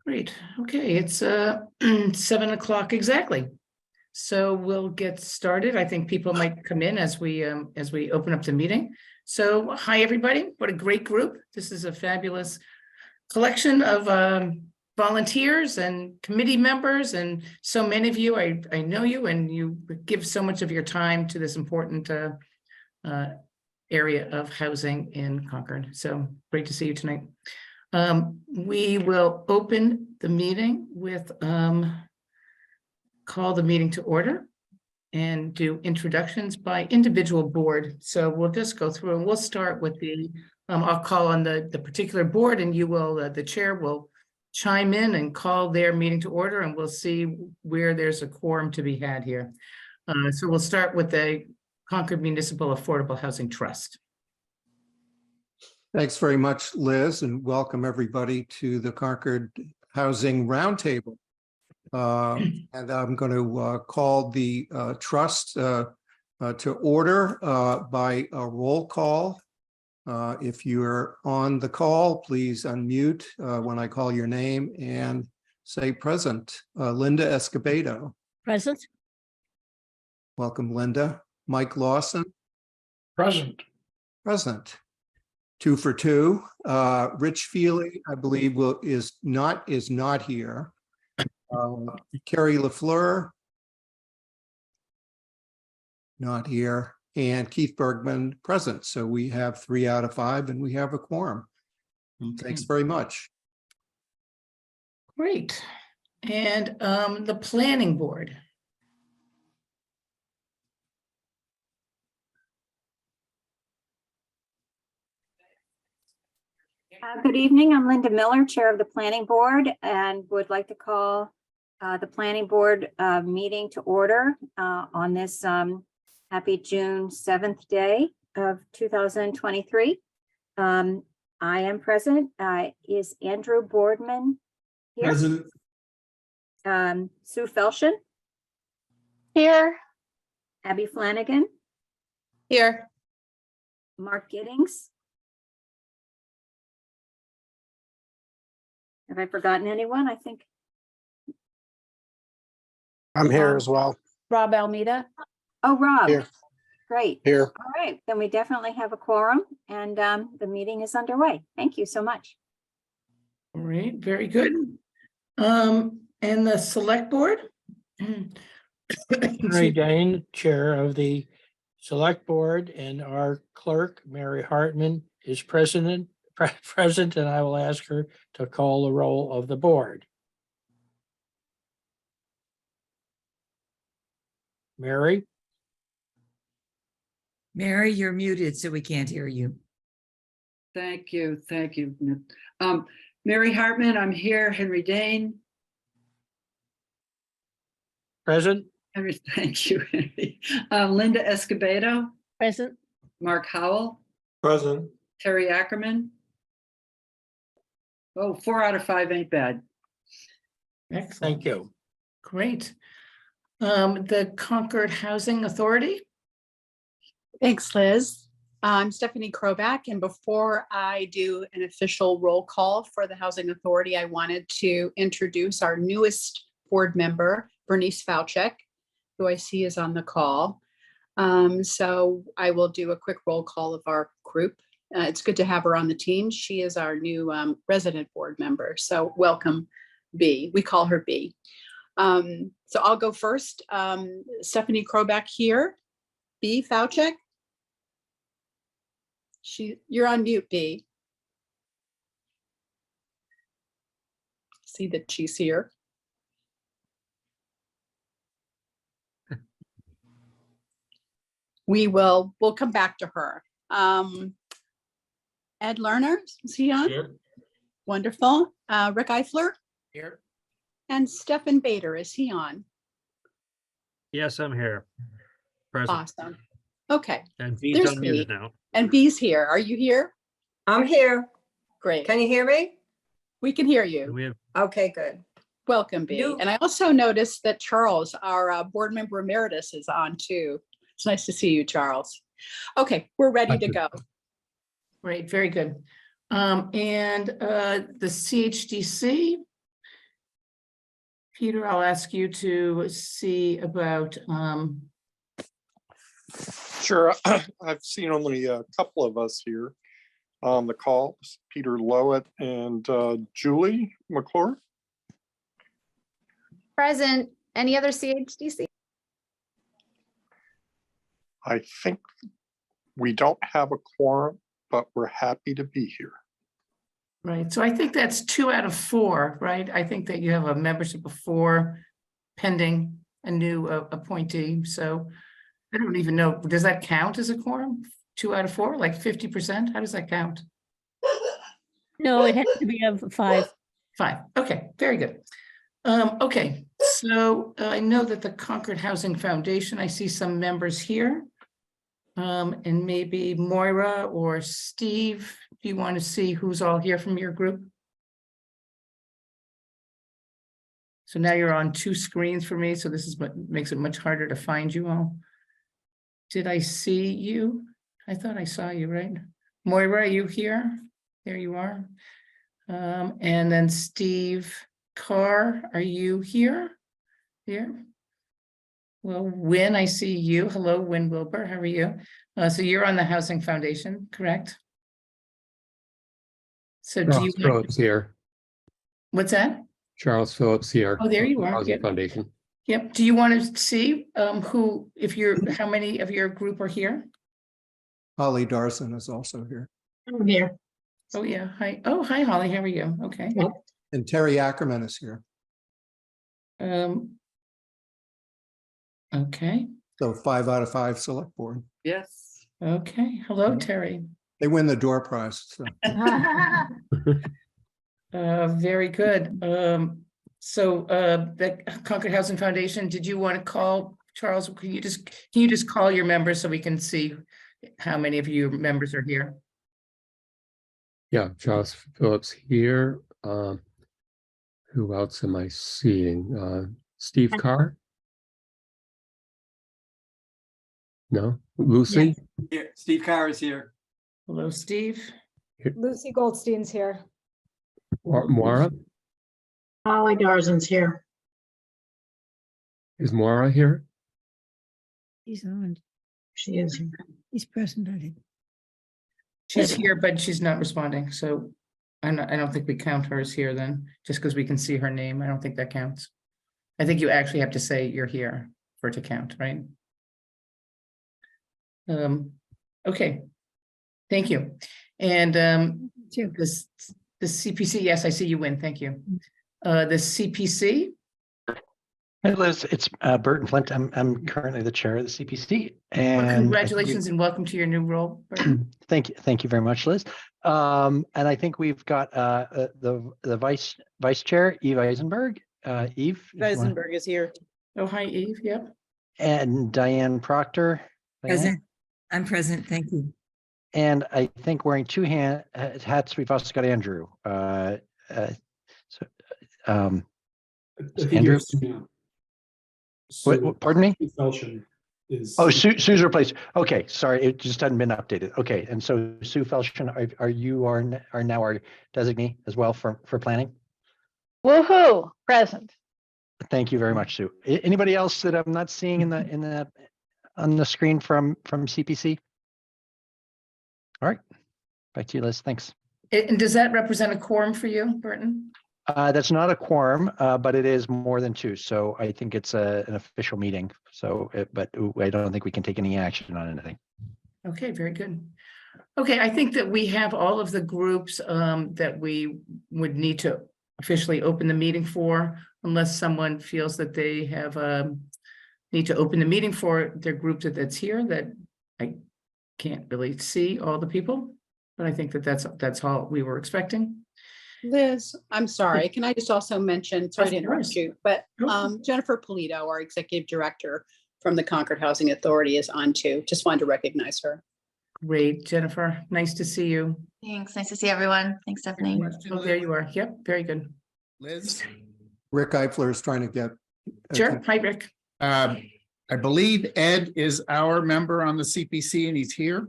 Great. Okay, it's 7 o'clock exactly. So we'll get started. I think people might come in as we open up the meeting. So hi, everybody. What a great group. This is a fabulous collection of volunteers and committee members, and so many of you, I know you, and you give so much of your time to this important area of housing in Concord. So great to see you tonight. We will open the meeting with call the meeting to order and do introductions by individual board. So we'll just go through and we'll start with the I'll call on the particular board, and you will the chair will chime in and call their meeting to order, and we'll see where there's a quorum to be had here. So we'll start with the Concord Municipal Affordable Housing Trust. Thanks very much, Liz, and welcome everybody to the Concord Housing Roundtable. And I'm going to call the trust to order by a roll call. If you're on the call, please unmute when I call your name and say present. Linda Escobedo. Present. Welcome, Linda. Mike Lawson. Present. Present. 2 for 2. Rich Feely, I believe, is not here. Carrie LaFleur, not here, and Keith Bergman present. So we have 3 out of 5, and we have a quorum. Thanks very much. Great. And the planning board. Good evening. I'm Linda Miller, Chair of the Planning Board, and would like to call the Planning Board meeting to order on this happy June 7th day of 2023. I am present. Is Andrew Boardman here? Present. Sue Felshen? Here. Abby Flanagan? Here. Mark Giddings? Have I forgotten anyone? I think. I'm here as well. Rob Almeida. Oh, Rob. Here. Great. Here. All right, then we definitely have a quorum, and the meeting is underway. Thank you so much. All right, very good. And the select board? Henry Dane, Chair of the Select Board, and our clerk, Mary Hartman, is present, and I will ask her to call the roll of the board. Mary? Mary, you're muted, so we can't hear you. Thank you. Thank you. Mary Hartman, I'm here. Henry Dane. Present? Henry, thank you, Henry. Linda Escobedo. Present. Mark Howell. Present. Terry Ackerman. Oh, 4 out of 5 ain't bad. Excellent. Thank you. Great. The Concord Housing Authority? Thanks, Liz. I'm Stephanie Kroback, and before I do an official roll call for the Housing Authority, I wanted to introduce our newest board member, Bernice Fauchek, who I see is on the call. So I will do a quick roll call of our group. It's good to have her on the team. She is our new resident board member. So welcome, B. We call her B. So I'll go first. Stephanie Kroback here. B. Fauchek. You're on mute, B. See that she's here. We'll come back to her. Ed Lerner, is he on? Here. Wonderful. Rick Eifler Here. and Stefan Bader, is he on? Yes, I'm here. Present. Awesome. Okay. And V's There's unmuted me. now. And B's here. Are you here? I'm here. Great. Can you hear me? We can hear And you. we have Okay, good. Welcome, B. You- And I also noticed that Charles, our board member emeritus, is on too. It's nice to see you, Charles. Okay, we're ready to go. Great, very good. And the CHDC, Peter, I'll ask you to see about, Sure. I've seen only a couple of us here on the call, Peter Lowett and Julie McClure. Present. Any other CHDC? I think we don't have a quorum, but we're happy to be here. right, so I think that's 2 out of 4, right? I think that you have a membership of 4 pending a new appointee, so I don't even know, does that count as a quorum? 2 out of 4, like 50%? How does that count? No, it has to be of 5. 5, okay, very good. Okay, so I know that the Concord Housing Foundation, I see some members here. And maybe Moira or Steve, do you want to see who's all here from your group? So now you're on 2 screens for me, so this is what makes it much harder to find you all. Did I see you? I thought I saw you, right? Moira, are you here? There you are. And then Steve Carr, are you here? Here? Well, Win, I see you. Hello, Win Wilbur, how are you? So you're on the Housing Foundation, correct? So do you? Charles Phillips here. What's that? Charles Phillips here. Oh, there you are. Housing Yep. Foundation. Yep. Do you want to see who, if you're, how many of your group are here? Holly Darson is also here. I'm here. Oh, yeah. Hi. Oh, hi, Holly. How are you? Okay. And Terry Ackerman is here. Okay. So 5 out of 5 select board. Yes. Okay. Hello, Terry. They win the door prize. So. Very good. The Concord Housing Foundation, did you want to call, Charles, can you just call your members so we can see how many of your members are here? Yeah, Charles Phillips here. Who else am I seeing? Steve Carr? No, Lucy? Here, Steve Carr is here. Hello, Steve. Lucy Goldstein's here. Moira? Holly Darson's here. Is Moira here? He's on. She is here. He's present. She's here, but she's not responding, so I don't think we count her as here then, just because we can see her name. I don't think that counts. I think you actually have to say you're here for it to count, right? Okay, thank you. And this the CPC, yes, I see you win, thank you. The CPC. Hey Liz, it's Burton Flint. I'm currently the chair of the CPC, Well, and congratulations and welcome to your new role. thank you very much, Liz. And I think we've got the vice chair, Eve Eisenberg. Eve Eisenberg is here. Oh, hi, Eve. Yep. And Diane Proctor. Present. I'm present. Thank you. And I think wearing 2 hats, we've also got Andrew. Andrew. Pardon me? Oh, Sue's replaced. Okay, sorry, it just hadn't been updated. Okay, and so Sue Felshin, are now our designee as well for planning? Woohoo! Present. Thank you very much, Sue. Anybody else that I'm not seeing on the screen from CPC? All right, back to you, Liz. Thanks. And does that represent a quorum for you, Burton? That's not a quorum, but it is more than 2. So I think it's an official meeting. So, but I don't think we can take any action on anything. Okay, very good. Okay, I think that we have all of the groups that we would need to officially open the meeting for, unless someone feels that they have need to open the meeting for their group that's here, that I can't really see all the people, but I think that that's all we were expecting. Liz, I'm sorry. Can I just also mention, sorry to interrupt course. you, but Jennifer Polito, our executive director from the Concord Housing Authority, is on too. Just wanted to recognize her. Great, Jennifer. Nice to see you. Thanks. Nice to see everyone. Thanks, Stephanie. Oh, there you are. Yep, very good. Liz? Rick Eifler is trying to get. Sure. Hi, Rick. I believe Ed is our member on the CPC and he's here.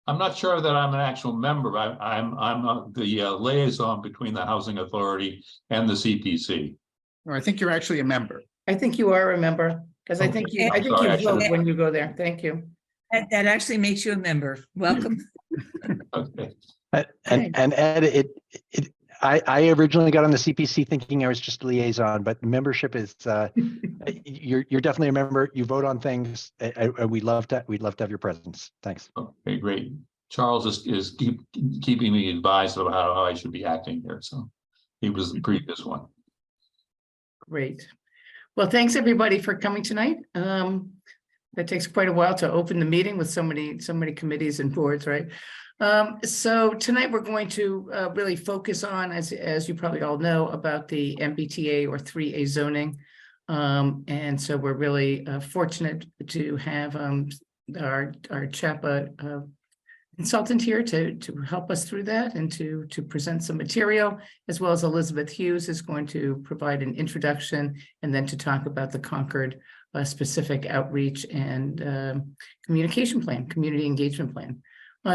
I'm not sure that I'm an actual member. I'm the liaison between the Housing Authority and the CPC. No, I think you're actually a member. I think you are a member, because I think you, I think Sorry, I you vote should've- when you go there. Thank you. That actually makes you a member. Welcome. Okay. And Ed, I originally got on the CPC thinking I was just a liaison, but membership is, you're definitely a member. You vote on things. We'd love to have your presence. Thanks. Okay, great. Charles is keeping me advised of how I should be acting here. So he was the previous one. Great. Well, thanks everybody for coming tonight. That takes quite a while to open the meeting with so many committees and boards, right? So tonight we're going to really focus on, as you probably all know, about the MBTA or 3A zoning. And so we're really fortunate to have our CHAPA consultant here to help us through that and to present some material, as well as Elizabeth Hughes is going to provide an introduction and then to talk about the Concord specific outreach and communication plan, community engagement plan.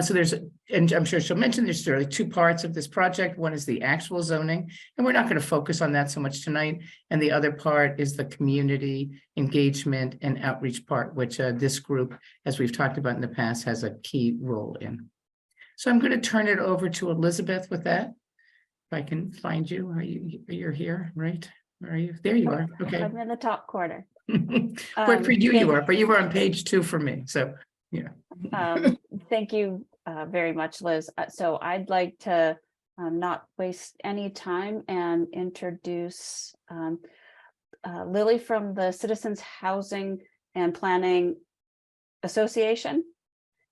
So there's, and I'm sure she'll mention, there's really two parts of this project. One is the actual zoning, and we're not going to focus on that so much tonight. And the other part is the community engagement and outreach part, which this group, as we've talked about in the past, has a key role in. So I'm going to turn it over to Elizabeth with that. If I can find you, you're here, right? Where are you? There you are. Okay. I'm in the top corner. Where for you are, but you were on page 2 for me. So yeah. Thank you very much, Liz. So I'd like to not waste any time and introduce Lily from the Citizens Housing and Planning Association.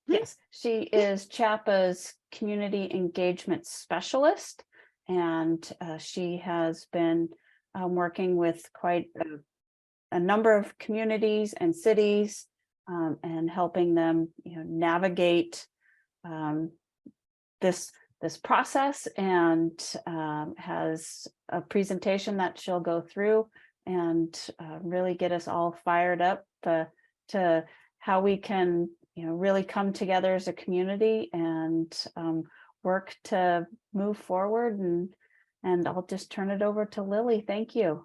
Yes, she is CHAPA's community engagement specialist, and she has been working with quite a number of communities and cities and helping them, navigate this process, and has a presentation that she'll go through and really get us all fired up to how we can, really come together as a community and work to move forward. And I'll just turn it over to Lily. Thank you.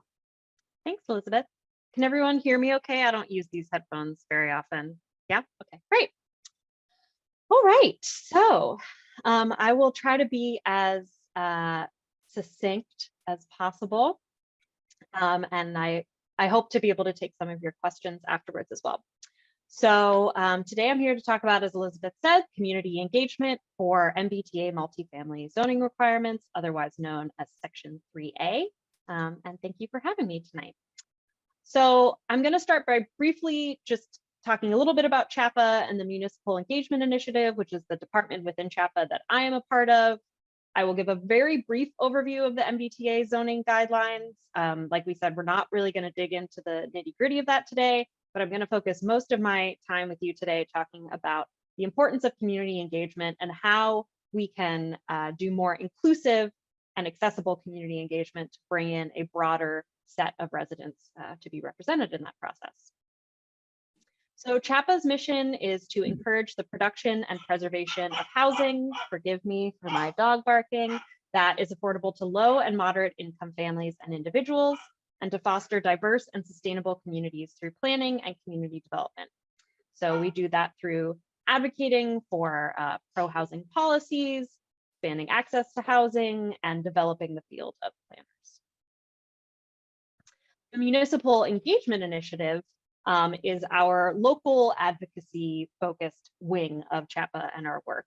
Thanks, Elizabeth. Can everyone hear me okay? I don't use these headphones very often. Yeah, okay, great. All right, so I will try to be as succinct as possible. And I hope to be able to take some of your questions afterwards as well. So today I'm here to talk about, as Elizabeth said, community engagement for MBTA multifamily zoning requirements, otherwise known as Section 3A. And thank you for having me tonight. So I'm going to start by briefly just talking a little bit about CHAPA and the Municipal Engagement Initiative, which is the department within CHAPA that I am a part of. I will give a very brief overview of the MBTA zoning guidelines. Like we said, we're not really going to dig into the nitty-gritty of that today, but I'm going to focus most of my time with you today talking about the importance of community engagement and how we can do more inclusive and accessible community engagement to bring in a broader set of residents to be represented in that process. So CHAPA's mission is to encourage the production and preservation of housing, forgive me for my dog barking, that is affordable to low and moderate income families and individuals, and to foster diverse and sustainable communities through planning and community development. So we do that through advocating for pro-housing policies, expanding access to housing, and developing the field of planners. The Municipal Engagement Initiative is our local advocacy focused wing of CHAPA and our work.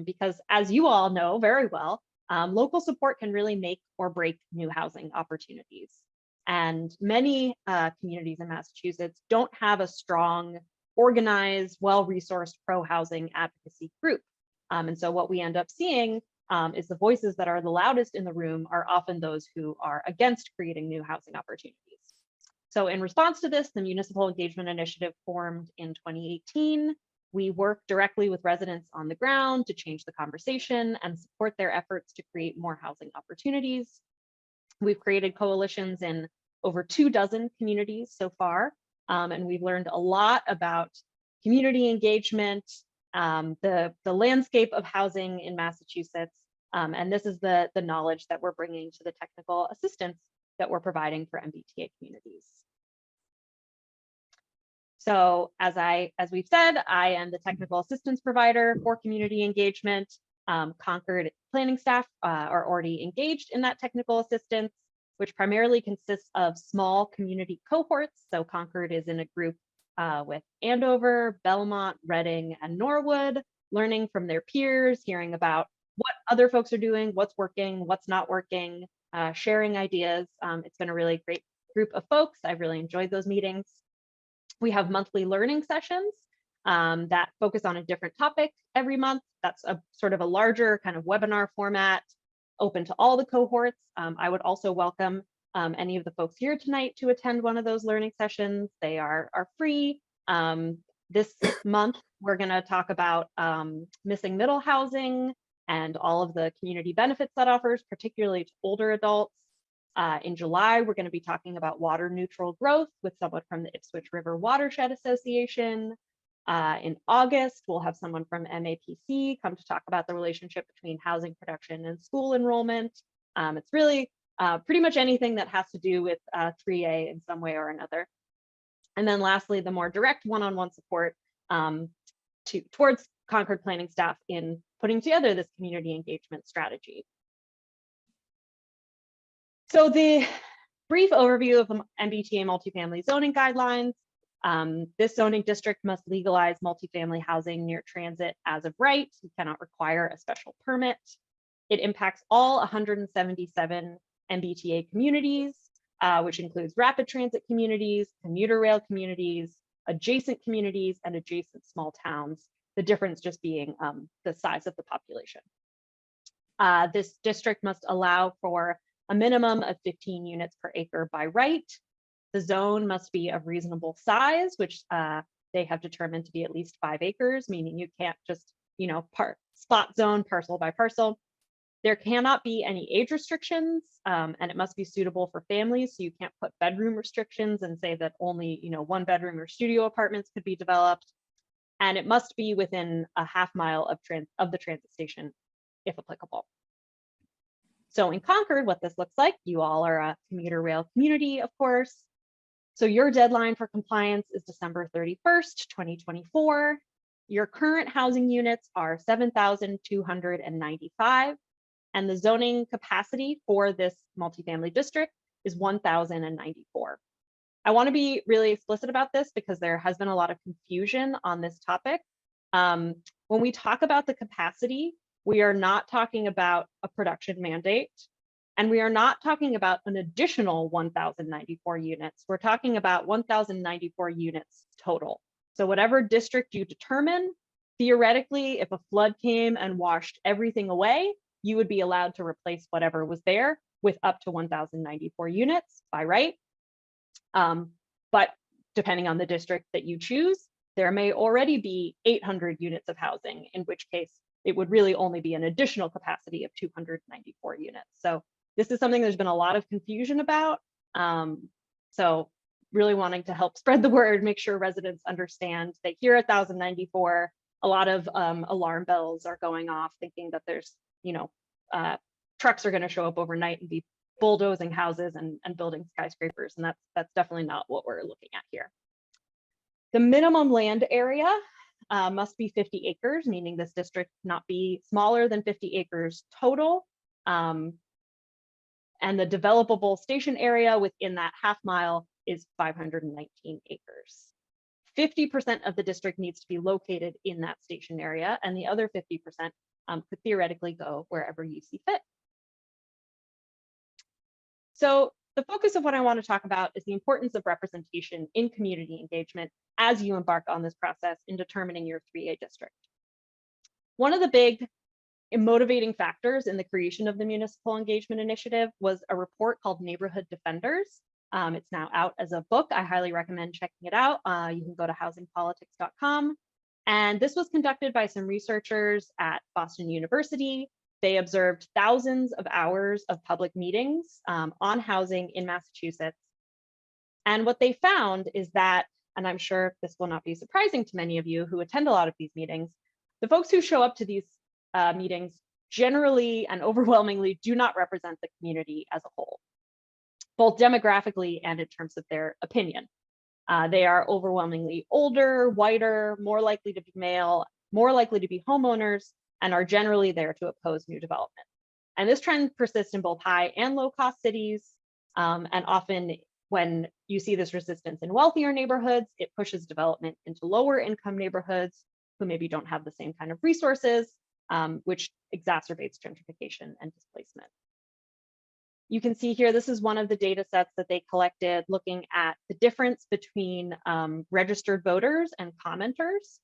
Because as you all know very well, local support can really make or break new housing opportunities. And many communities in Massachusetts don't have a strong, organized, well-resourced pro-housing advocacy group. And so what we end up seeing is the voices that are the loudest in the room are often those who are against creating new housing opportunities. So in response to this, the Municipal Engagement Initiative formed in 2018. We work directly with residents on the ground to change the conversation and support their efforts to create more housing opportunities. We've created coalitions in over 24 communities so far, and we've learned a lot about community engagement the landscape of housing in Massachusetts. And this is the knowledge that we're bringing to the technical assistance that we're providing for MBTA communities. So as we've said, I am the technical assistance provider for community engagement. Concord planning staff are already engaged in that technical assistance, which primarily consists of small community cohorts. So Concord is in a group with Andover, Belmont, Reading, and Norwood, learning from their peers, hearing about what other folks are doing, what's working, what's not working, sharing ideas. It's been a really great group of folks. I've really enjoyed those meetings. We have monthly learning sessions that focus on a different topic every month. That's a sort of a larger kind of webinar format, open to all the cohorts. I would also welcome any of the folks here tonight to attend one of those learning sessions. They are free. This month, we're going to talk about missing middle housing and all of the community benefits that offers, particularly to older adults. In July, we're going to be talking about water neutral growth with someone from the Ipswich River Watershed Association. In August, we'll have someone from MAPC come to talk about the relationship between housing production and school enrollment. It's really pretty much anything that has to do with 3A in some way or another. And then lastly, the more direct one-on-one support towards Concord planning staff in putting together this community engagement strategy. So the brief overview of the MBTA multifamily zoning guidelines. This zoning district must legalize multifamily housing near transit as of right. You cannot require a special permit. It impacts all 177 MBTA communities, which includes rapid transit communities, commuter rail communities, adjacent communities, and adjacent small towns. The difference just being the size of the population. This district must allow for a minimum of 15 units per acre by right. The zone must be of reasonable size, which they have determined to be at least 5 acres, meaning you can't just, spot zone parcel by parcel. There cannot be any age restrictions, and it must be suitable for families. So you can't put bedroom restrictions and say that only, 1 bedroom or studio apartments could be developed. And it must be within a half mile of the transit station, if applicable. So in Concord, what this looks like, you all are a commuter rail community, of course. So your deadline for compliance is December 31st, 2024. Your current housing units are 7,295, and the zoning capacity for this multifamily district is 1,094. I want to be really explicit about this because there has been a lot of confusion on this topic. When we talk about the capacity, we are not talking about a production mandate, and we are not talking about an additional 1,094 units. We're talking about 1,094 units total. So whatever district you determine, theoretically, if a flood came and washed everything away, you would be allowed to replace whatever was there with up to 1,094 units by right. But depending on the district that you choose, there may already be 800 units of housing, in which case it would really only be an additional capacity of 294 units. So this is something there's been a lot of confusion about. So really wanting to help spread the word, make sure residents understand. They hear 1,094, a lot of alarm bells are going off, thinking that there's, trucks are going to show up overnight and be bulldozing houses and building skyscrapers. And that's definitely not what we're looking at here. The minimum land area must be 50 acres, meaning this district not be smaller than 50 acres total. And the developable station area within that half mile is 519 acres. 50% of the district needs to be located in that station area, and the other 50% could theoretically go wherever you see fit. So the focus of what I want to talk about is the importance of representation in community engagement as you embark on this process in determining your 3A district. One of the big motivating factors in the creation of the Municipal Engagement Initiative was a report called Neighborhood Defenders. It's now out as a book. I highly recommend checking it out. You can go to housingpolitics.com. And this was conducted by some researchers at Boston University. They observed thousands of hours of public meetings on housing in Massachusetts. And what they found is that, and I'm sure this will not be surprising to many of you who attend a lot of these meetings, The folks who show up to these meetings generally and overwhelmingly do not represent the community as a whole, both demographically and in terms of their opinion. They are overwhelmingly older, whiter, more likely to be male, more likely to be homeowners, and are generally there to oppose new development. And this trend persists in both high and low cost cities. And often when you see this resistance in wealthier neighborhoods, it pushes development into lower income neighborhoods who maybe don't have the same kind of resources, which exacerbates gentrification and displacement. You can see here, this is one of the data sets that they collected looking at the difference between registered voters and commenters.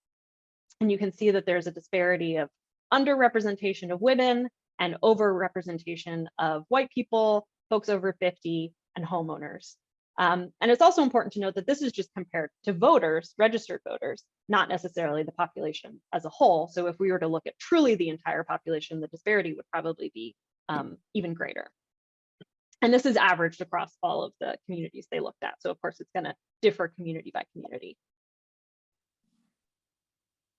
And you can see that there's a disparity of underrepresentation of women and overrepresentation of white people, folks over 50, and homeowners. And it's also important to note that this is just compared to voters, registered voters, not necessarily the population as a whole. So if we were to look at truly the entire population, the disparity would probably be even greater. And this is averaged across all of the communities they looked at. So of course, it's going to differ community by community.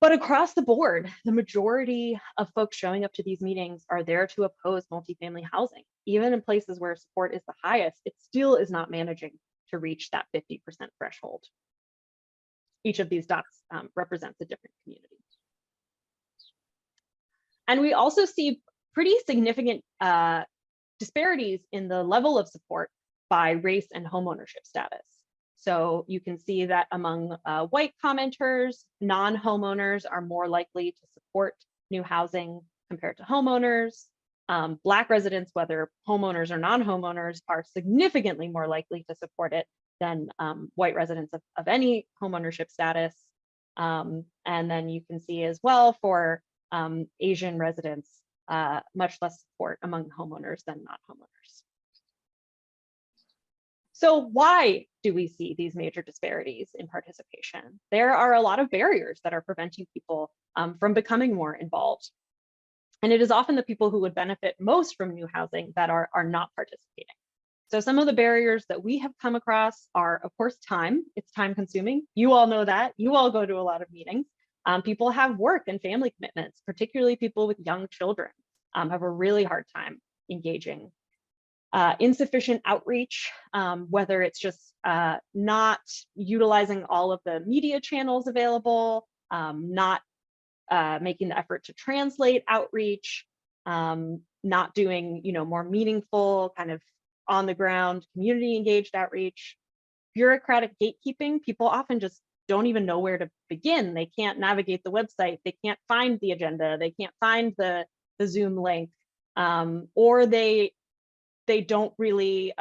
But across the board, the majority of folks showing up to these meetings are there to oppose multifamily housing. Even in places where support is the highest, it still is not managing to reach that 50% threshold. Each of these dots represents a different community. And we also see pretty significant disparities in the level of support by race and homeownership status. So you can see that among white commenters, non-homeowners are more likely to support new housing compared to homeowners. Black residents, whether homeowners or non-homeowners, are significantly more likely to support it than white residents of any homeownership status. And then you can see as well for Asian residents, much less support among homeowners than non-homeowners. So why do we see these major disparities in participation? There are a lot of barriers that are preventing people from becoming more involved. And it is often the people who would benefit most from new housing that are not participating. So some of the barriers that we have come across are, of course, time. It's time consuming. You all know that. You all go to a lot of meetings. People have work and family commitments, particularly people with young children have a really hard time engaging. Insufficient outreach, whether it's just not utilizing all of the media channels available, not making the effort to translate outreach, not doing more meaningful kind of on the ground community engaged outreach, bureaucratic gatekeeping. People often just don't even know where to begin. They can't navigate the website. They can't find the agenda. They can't find the Zoom link, or they don't really,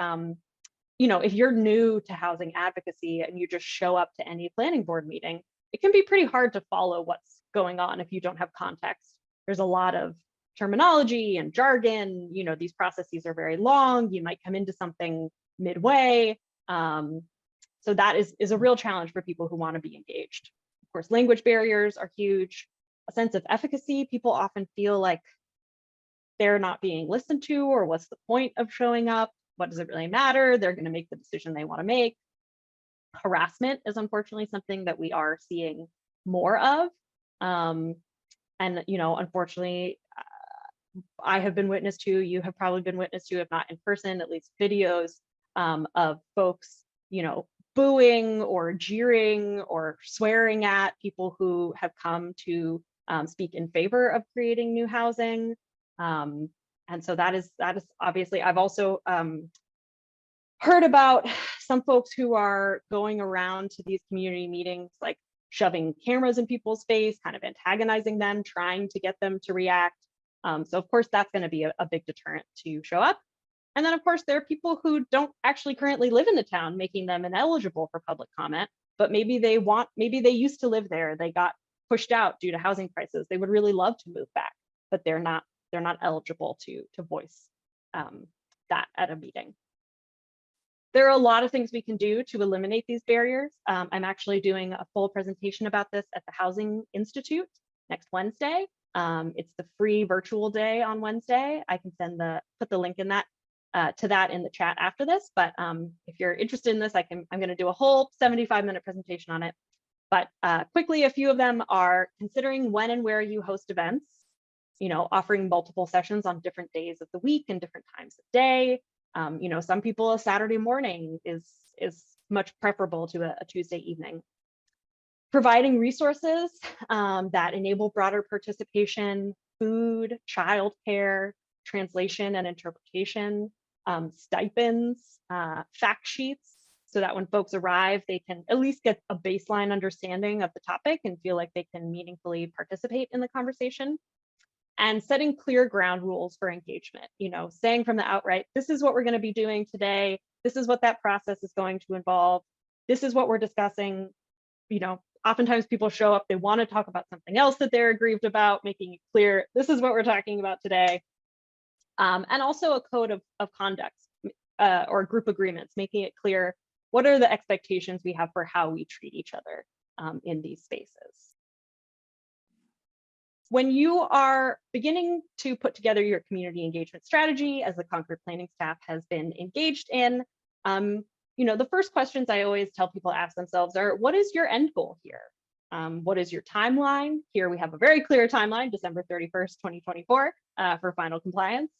if you're new to housing advocacy and you just show up to any planning board meeting, it can be pretty hard to follow what's going on if you don't have context. There's a lot of terminology and jargon. These processes are very long. You might come into something midway. So that is a real challenge for people who want to be engaged. Of course, language barriers are huge. A sense of efficacy. People often feel like they're not being listened to, or what's the point of showing up? What does it really matter? They're going to make the decision they want to make. Harassment is unfortunately something that we are seeing more of. And, unfortunately, I have been witness to, you have probably been witness to, if not in person, at least videos of folks, booing or jeering or swearing at people who have come to speak in favor of creating new housing. And so that is obviously, I've also heard about some folks who are going around to these community meetings, like shoving cameras in people's face, kind of antagonizing them, trying to get them to react. So of course, that's going to be a big deterrent to show up. And then of course, there are people who don't actually currently live in the town, making them ineligible for public comment, but maybe they used to live there. They got pushed out due to housing prices. They would really love to move back, but they're not eligible to voice that at a meeting. There are a lot of things we can do to eliminate these barriers. I'm actually doing a full presentation about this at the Housing Institute next Wednesday. It's the free virtual day on Wednesday. I can put the link in that to that in the chat after this. But if you're interested in this, I'm going to do a whole 75-minute presentation on it. But quickly, a few of them are considering when and where you host events, offering multiple sessions on different days of the week and different times of day. Some people a Saturday morning is much preferable to a Tuesday evening. Providing resources that enable broader participation, food, childcare, translation and interpretation, stipends, fact sheets, so that when folks arrive, they can at least get a baseline understanding of the topic and feel like they can meaningfully participate in the conversation. And setting clear ground rules for engagement, saying from the outright, this is what we're going to be doing today. This is what that process is going to involve. This is what we're discussing. Oftentimes people show up, they want to talk about something else that they're aggrieved about, making it clear, this is what we're talking about today. And also a code of conduct or group agreements, making it clear what are the expectations we have for how we treat each other in these spaces. When you are beginning to put together your community engagement strategy, as the Concord planning staff has been engaged in, the first questions I always tell people to ask themselves are, what is your end goal here? What is your timeline? Here we have a very clear timeline, December 31st, 2024, for final compliance.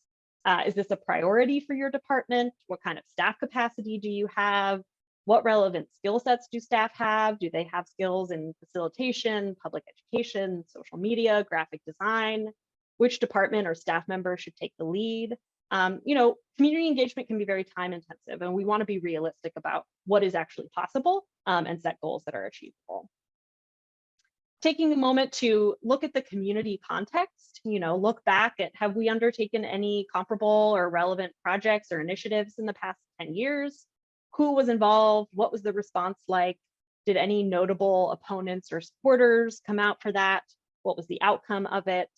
Is this a priority for your department? What kind of staff capacity do you have? What relevant skill sets do staff have? Do they have skills in facilitation, public education, social media, graphic design? Which department or staff member should take the lead? Community engagement can be very time intensive, and we want to be realistic about what is actually possible and set goals that are achievable. Taking a moment to look at the community context, look back at, have we undertaken any comparable or relevant projects or initiatives in the past 10 years? Who was involved? What was the response like? Did any notable opponents or supporters come out for that? What was the outcome of it?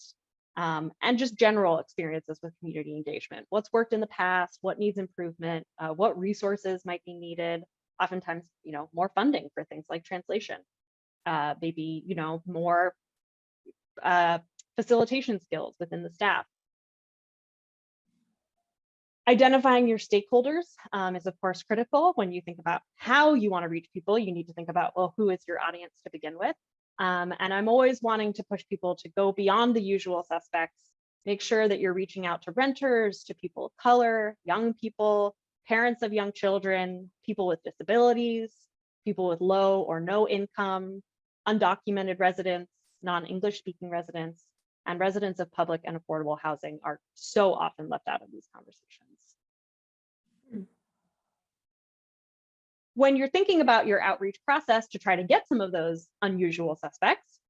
And just general experiences with community engagement. What's worked in the past? What needs improvement? What resources might be needed? Oftentimes, more funding for things like translation. Maybe, more facilitation skills within the staff. Identifying your stakeholders is, of course, critical. When you think about how you want to reach people, you need to think about, well, who is your audience to begin with? And I'm always wanting to push people to go beyond the usual suspects, make sure that you're reaching out to renters, to people of color, young people, parents of young children, people with disabilities, people with low or no income, undocumented residents, non-English speaking residents, and residents of public and affordable housing are so often left out of these conversations. When you're thinking about your outreach process to try to get some of those unusual suspects,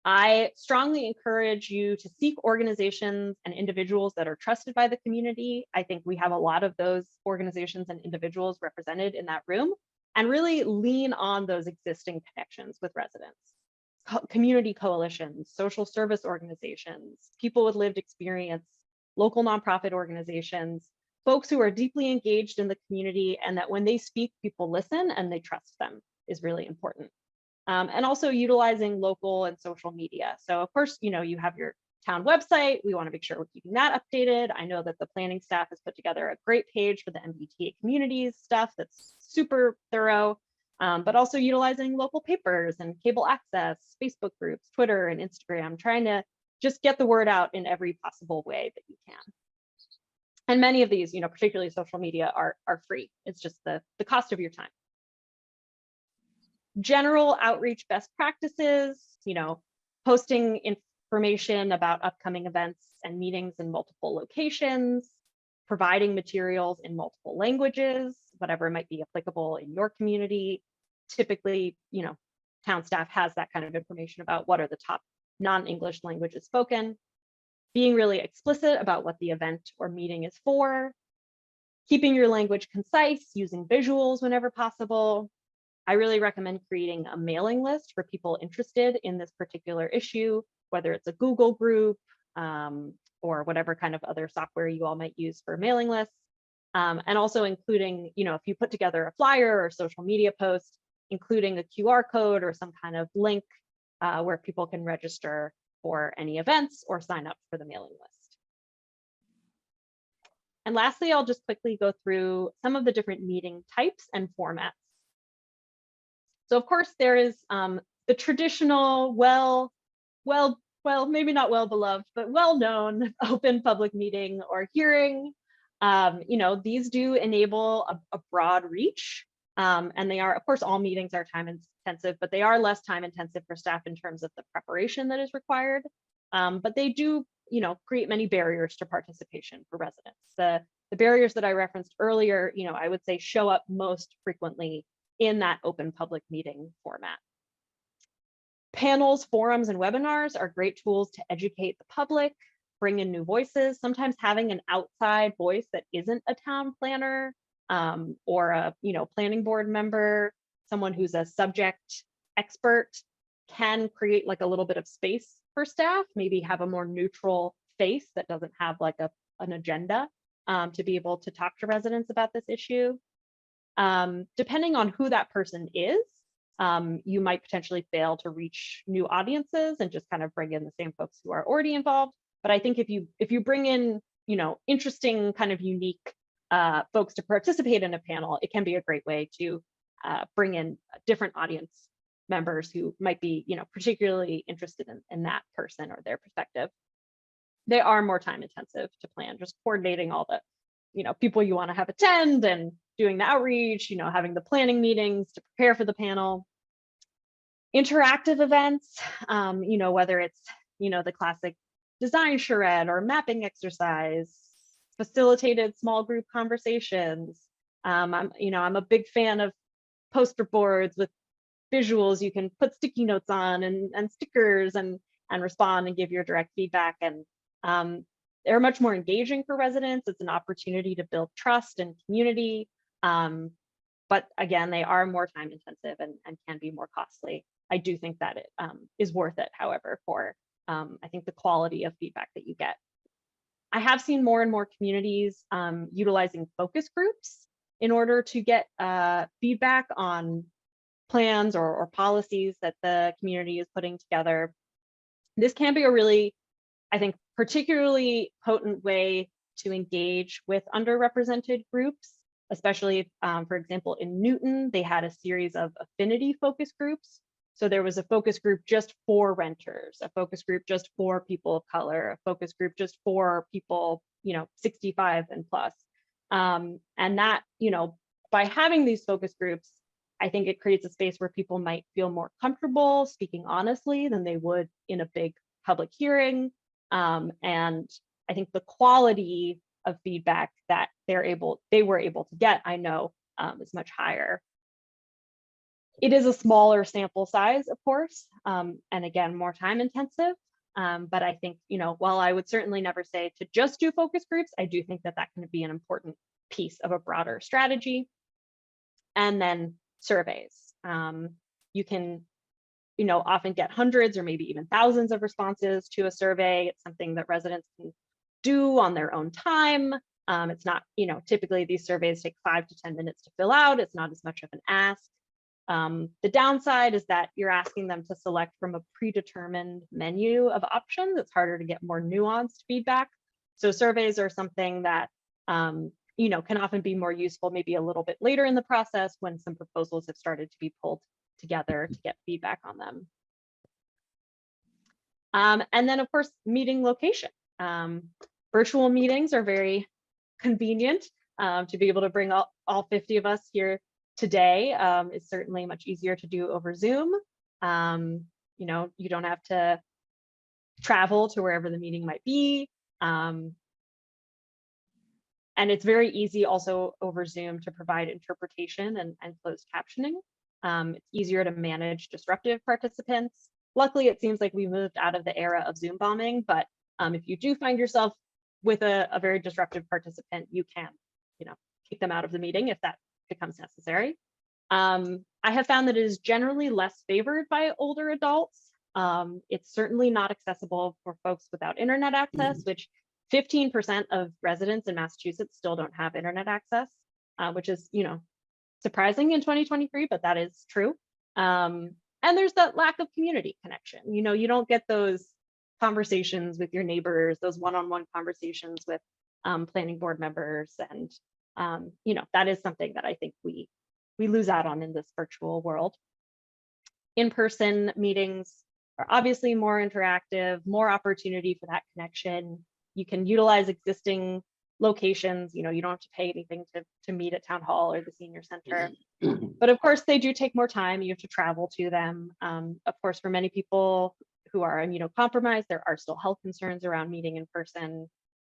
I strongly encourage you to seek organizations and individuals that are trusted by the community. I think we have a lot of those organizations and individuals represented in that room, and really lean on those existing connections with residents. Community coalitions, social service organizations, people with lived experience, local nonprofit organizations, folks who are deeply engaged in the community, and that when they speak, people listen and they trust them is really important. And also utilizing local and social media. So of course, you have your town website. We want to make sure we're keeping that updated. I know that the planning staff has put together a great page for the MBTA communities stuff that's super thorough, but also utilizing local papers and cable access, Facebook groups, Twitter and Instagram, trying to just get the word out in every possible way that you can. And many of these, particularly social media, are free. It's just the cost of your time. General outreach best practices, posting information about upcoming events and meetings in multiple locations, providing materials in multiple languages, whatever might be applicable in your community. Typically, town staff has that kind of information about what are the top non-English languages spoken. Being really explicit about what the event or meeting is for. Keeping your language concise, using visuals whenever possible. I really recommend creating a mailing list for people interested in this particular issue, whether it's a Google group or whatever kind of other software you all might use for mailing lists. And also including, if you put together a flyer or social media post, including a QR code or some kind of link where people can register for any events or sign up for the mailing list. And lastly, I'll just quickly go through some of the different meeting types and formats. So of course there is the traditional, maybe not well beloved, but well-known open public meeting or hearing. These do enable a broad reach. And they are, of course, all meetings are time intensive, but they are less time intensive for staff in terms of the preparation that is required. But they do, create many barriers to participation for residents. The barriers that I referenced earlier, I would say show up most frequently in that open public meeting format. Panels, forums, and webinars are great tools to educate the public, bring in new voices. Sometimes having an outside voice that isn't a town planner or a planning board member, someone who's a subject expert, can create like a little bit of space for staff, maybe have a more neutral face that doesn't have like an agenda to be able to talk to residents about this issue. Depending on who that person is, you might potentially fail to reach new audiences and just kind of bring in the same folks who are already involved. But I think if you bring in, interesting kind of unique folks to participate in a panel, it can be a great way to bring in different audience members who might be, particularly interested in that person or their perspective. They are more time intensive to plan, just coordinating all the, people you want to have attend and doing the outreach, having the planning meetings to prepare for the panel. Interactive events, whether it's, the classic design charrette or mapping exercise, facilitated small group conversations. I'm a big fan of poster boards with visuals you can put sticky notes on and stickers and respond and give your direct feedback. And they're much more engaging for residents. It's an opportunity to build trust and community. But again, they are more time intensive and can be more costly. I do think that it is worth it, however, for I think the quality of feedback that you get. I have seen more and more communities utilizing focus groups in order to get feedback on plans or policies that the community is putting together. This can be a really, I think, particularly potent way to engage with underrepresented groups, especially, for example, in Newton, they had a series of affinity focus groups. So there was a focus group just for renters, a focus group just for people of color, a focus group just for people, 65 and plus. And that, by having these focus groups, I think it creates a space where people might feel more comfortable speaking honestly than they would in a big public hearing. And I think the quality of feedback that they were able to get, I know, is much higher. It is a smaller sample size, of course, and again, more time intensive. But I think, while I would certainly never say to just do focus groups, I do think that can be an important piece of a broader strategy. And then surveys. You can, often get hundreds or maybe even thousands of responses to a survey. It's something that residents can do on their own time. It's not, typically these surveys take 5 to 10 minutes to fill out. It's not as much of an ask. The downside is that you're asking them to select from a predetermined menu of options. It's harder to get more nuanced feedback. So surveys are something that, can often be more useful maybe a little bit later in the process when some proposals have started to be pulled together to get feedback on them. And then, of course, meeting location. Virtual meetings are very convenient. To be able to bring all 50 of us here today is certainly much easier to do over Zoom. You don't have to travel to wherever the meeting might be. And it's very easy also over Zoom to provide interpretation and closed captioning. It's easier to manage disruptive participants. Luckily, it seems like we moved out of the era of Zoom bombing, but if you do find yourself with a very disruptive participant, you can, kick them out of the meeting if that becomes necessary. I have found that it is generally less favored by older adults. It's certainly not accessible for folks without internet access, which 15% of residents in Massachusetts still don't have internet access, which is, surprising in 2023, but that is true. And there's that lack of community connection. You don't get those conversations with your neighbors, those one-on-one conversations with planning board members. And, that is something that I think we lose out on in this virtual world. In-person meetings are obviously more interactive, more opportunity for that connection. You can utilize existing locations. You don't have to pay anything to meet at town hall or the senior center. But of course, they do take more time. You have to travel to them. Of course, for many people who are immunocompromised, there are still health concerns around meeting in person.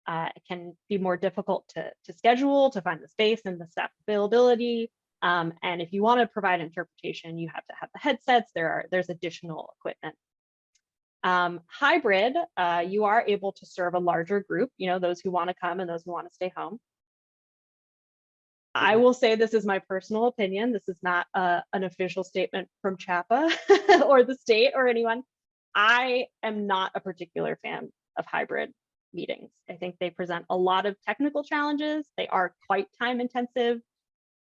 It can be more difficult to schedule, to find the space and the staff availability. And if you want to provide interpretation, you have to have the headsets. There's additional equipment. Hybrid, you are able to serve a larger group, those who want to come and those who want to stay home. I will say this is my personal opinion. This is not an official statement from CHAPA or the state or anyone. I am not a particular fan of hybrid meetings. I think they present a lot of technical challenges. They are quite time intensive.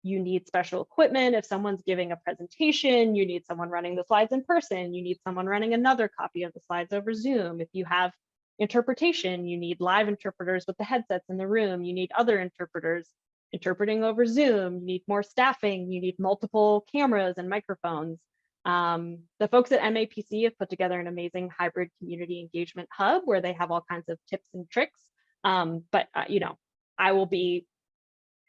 You need special equipment. If someone's giving a presentation, you need someone running the slides in person. You need someone running another copy of the slides over Zoom. If you have interpretation, you need live interpreters with the headsets in the room. You need other interpreters interpreting over Zoom. You need more staffing. You need multiple cameras and microphones. The folks at MAPC have put together an amazing hybrid community engagement hub where they have all kinds of tips and tricks. But I will be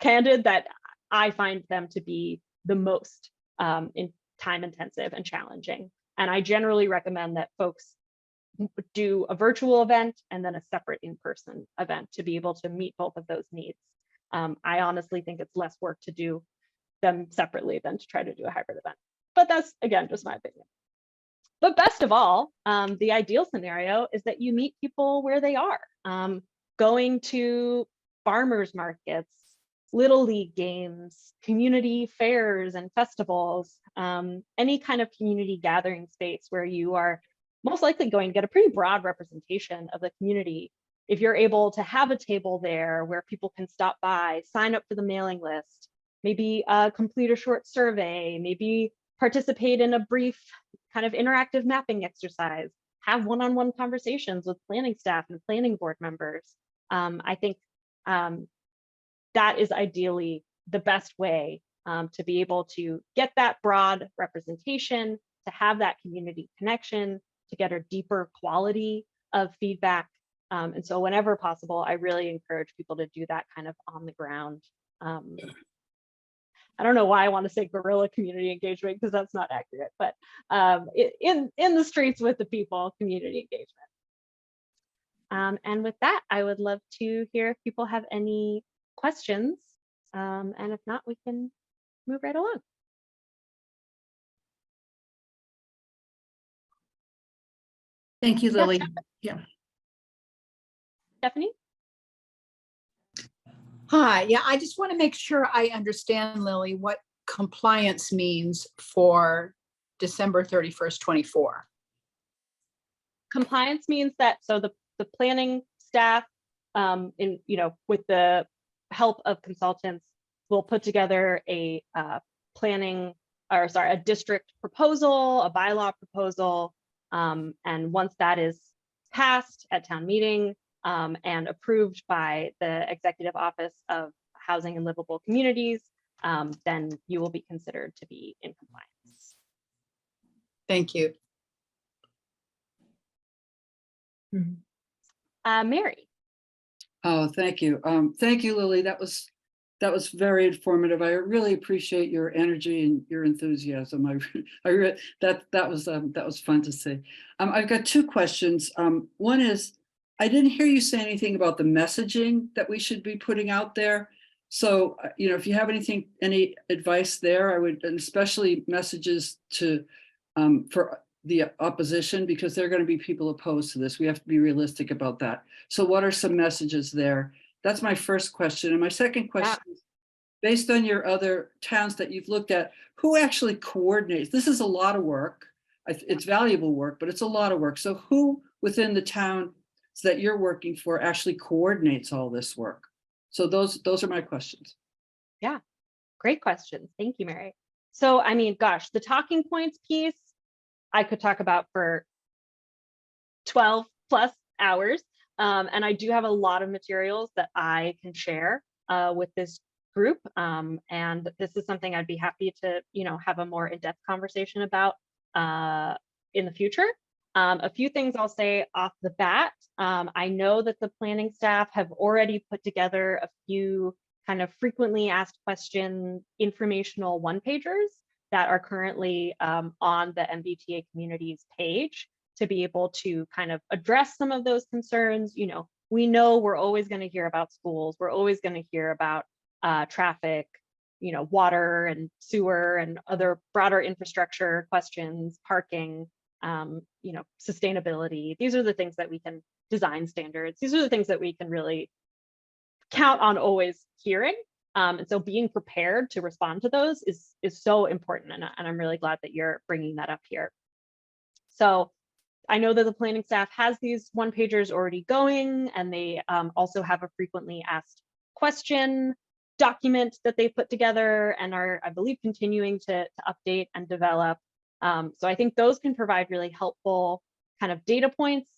candid that I find them to be the most in time intensive and challenging. And I generally recommend that folks do a virtual event and then a separate in-person event to be able to meet both of those needs. I honestly think it's less work to do them separately than to try to do a hybrid event. But that's, again, just my opinion. But best of all, the ideal scenario is that you meet people where they are. Going to farmers markets, little league games, community fairs and festivals, any kind of community gathering space where you are most likely going to get a pretty broad representation of the community. If you're able to have a table there where people can stop by, sign up for the mailing list, maybe complete a short survey, maybe participate in a brief kind of interactive mapping exercise, have one-on-one conversations with planning staff and planning board members. I think that is ideally the best way to be able to get that broad representation, to have that community connection, to get a deeper quality of feedback. And so whenever possible, I really encourage people to do that kind of on the ground. I don't know why I want to say guerrilla community engagement because that's not accurate, but in the streets with the people, community engagement. And with that, I would love to hear if people have any questions. And if not, we can move right along. Thank you, Lily. Yeah. Stephanie? Hi, yeah, I just want to make sure I understand, Lily, what compliance means for December 31st, 24. Compliance means that, so the planning staff, with the help of consultants, will put together a a district proposal, a bylaw proposal, and once that is passed at town meeting and approved by the Executive Office of Housing and Livable Communities, then you will be considered to be in compliance. Thank you. Mary. Oh, thank you. Thank you, Lily. That was very informative. I really appreciate your energy and your enthusiasm. That was fun to see. I've got two questions. One is, I didn't hear you say anything about the messaging that we should be putting out there. So, if you have any advice there, I would, and especially messages to for the opposition, because there are going to be people opposed to this. We have to be realistic about that. So what are some messages there? That's my first question. And my second question is, based on your other towns that you've looked at, who actually coordinates? This is a lot of work. It's valuable work, but it's a lot of work. So who within the town that you're working for actually coordinates all this work? So those are my questions. Yeah, great questions. Thank you, Mary. So, I mean, gosh, the talking points piece, I could talk about for 12 plus hours. And I do have a lot of materials that I can share with this group. And this is something I'd be happy to, have a more in-depth conversation about in the future. A few things I'll say off the bat. I know that the planning staff have already put together a few kind of frequently asked question informational one-pagers that are currently on the MBTA communities page to be able to kind of address some of those concerns. You know, we know we're always going to hear about schools. We're always going to hear about traffic, you know, water and sewer and other broader infrastructure questions, parking, you know, sustainability. These are the things that we can design standards. These are the things that we can really count on always hearing. And so being prepared to respond to those is so important. And I'm really glad that you're bringing that up here. So I know that the planning staff has these one-pagers already going, and they also have a frequently asked question document that they put together and are, I believe, continuing to update and develop. So I think those can provide really helpful kind of data points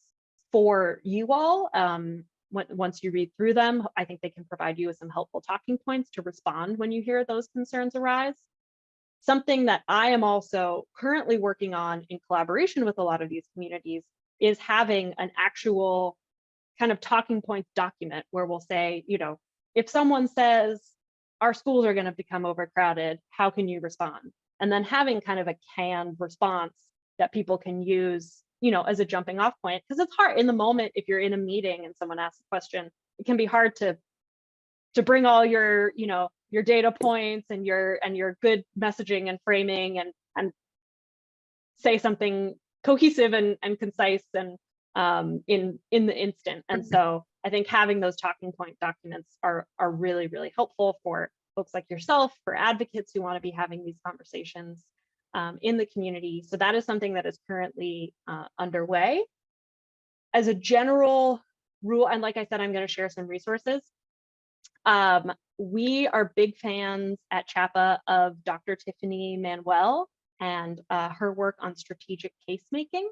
for you all. Once you read through them, I think they can provide you with some helpful talking points to respond when you hear those concerns arise. Something that I am also currently working on in collaboration with a lot of these communities is having an actual kind of talking points document where we'll say, you know, if someone says our schools are going to become overcrowded, how can you respond? And then having kind of a canned response that people can use, you know, as a jumping off point, because it's hard in the moment. If you're in a meeting and someone asks a question, it can be hard to bring all your, you know, your data points and your good messaging and framing and say something cohesive and concise and in the instant. And so I think having those talking point documents are really, really helpful for folks like yourself, for advocates who want to be having these conversations in the community. So that is something that is currently underway. As a general rule, and like I said, I'm going to share some resources. We are big fans at CHAPA of Dr. Tiffany Manuel and her work on strategic case making.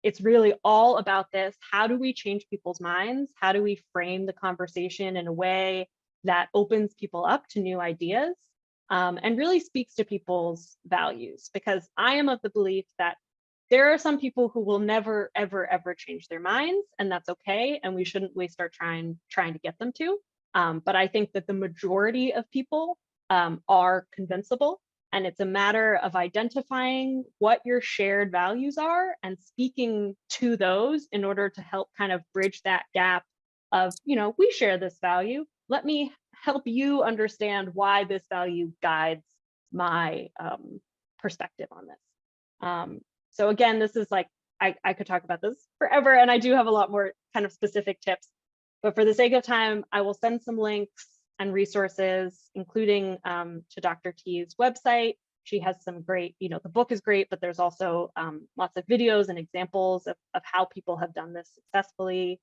It's really all about this. How do we change people's minds? How do we frame the conversation in a way that opens people up to new ideas and really speaks to people's values? Because I am of the belief that there are some people who will never, ever, ever change their minds, and that's okay. And we shouldn't waste our time trying to get them to. But I think that the majority of people are convincible, and it's a matter of identifying what your shared values are and speaking to those in order to help kind of bridge that gap of, you know, we share this value. Let me help you understand why this value guides my perspective on this. So again, this is like, I could talk about this forever, and I do have a lot more kind of specific tips, but for the sake of time, I will send some links and resources, including to Dr. T's website. She has some great, you know, the book is great, but there's also lots of videos and examples of how people have done this successfully.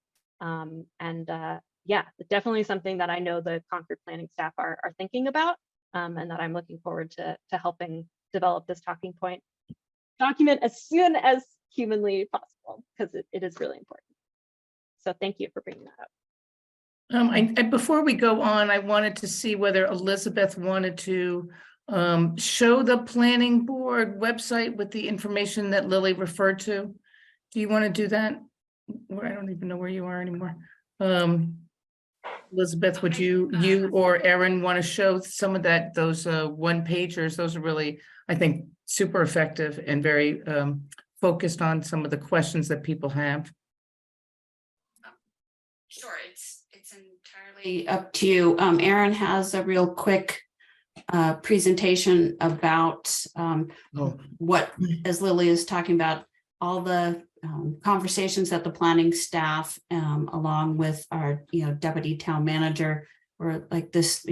Yeah, definitely something that I know the Concord planning staff are thinking about, and that I'm looking forward to helping develop this talking point document as soon as humanly possible, because it is really important. So thank you for bringing that up. Before we go on, I wanted to see whether Elizabeth wanted to show the planning board website with the information that Lily referred to. Do you want to do that? I don't even know where you are anymore. Elizabeth, would you or Erin want to show some of those one pagers? Those are really, I think, super effective and very focused on some of the questions that people have. Sure, it's entirely up to you. Erin has a real quick presentation about what, as Lily is talking about, all the conversations that the planning staff, along with our, deputy town manager, or like this,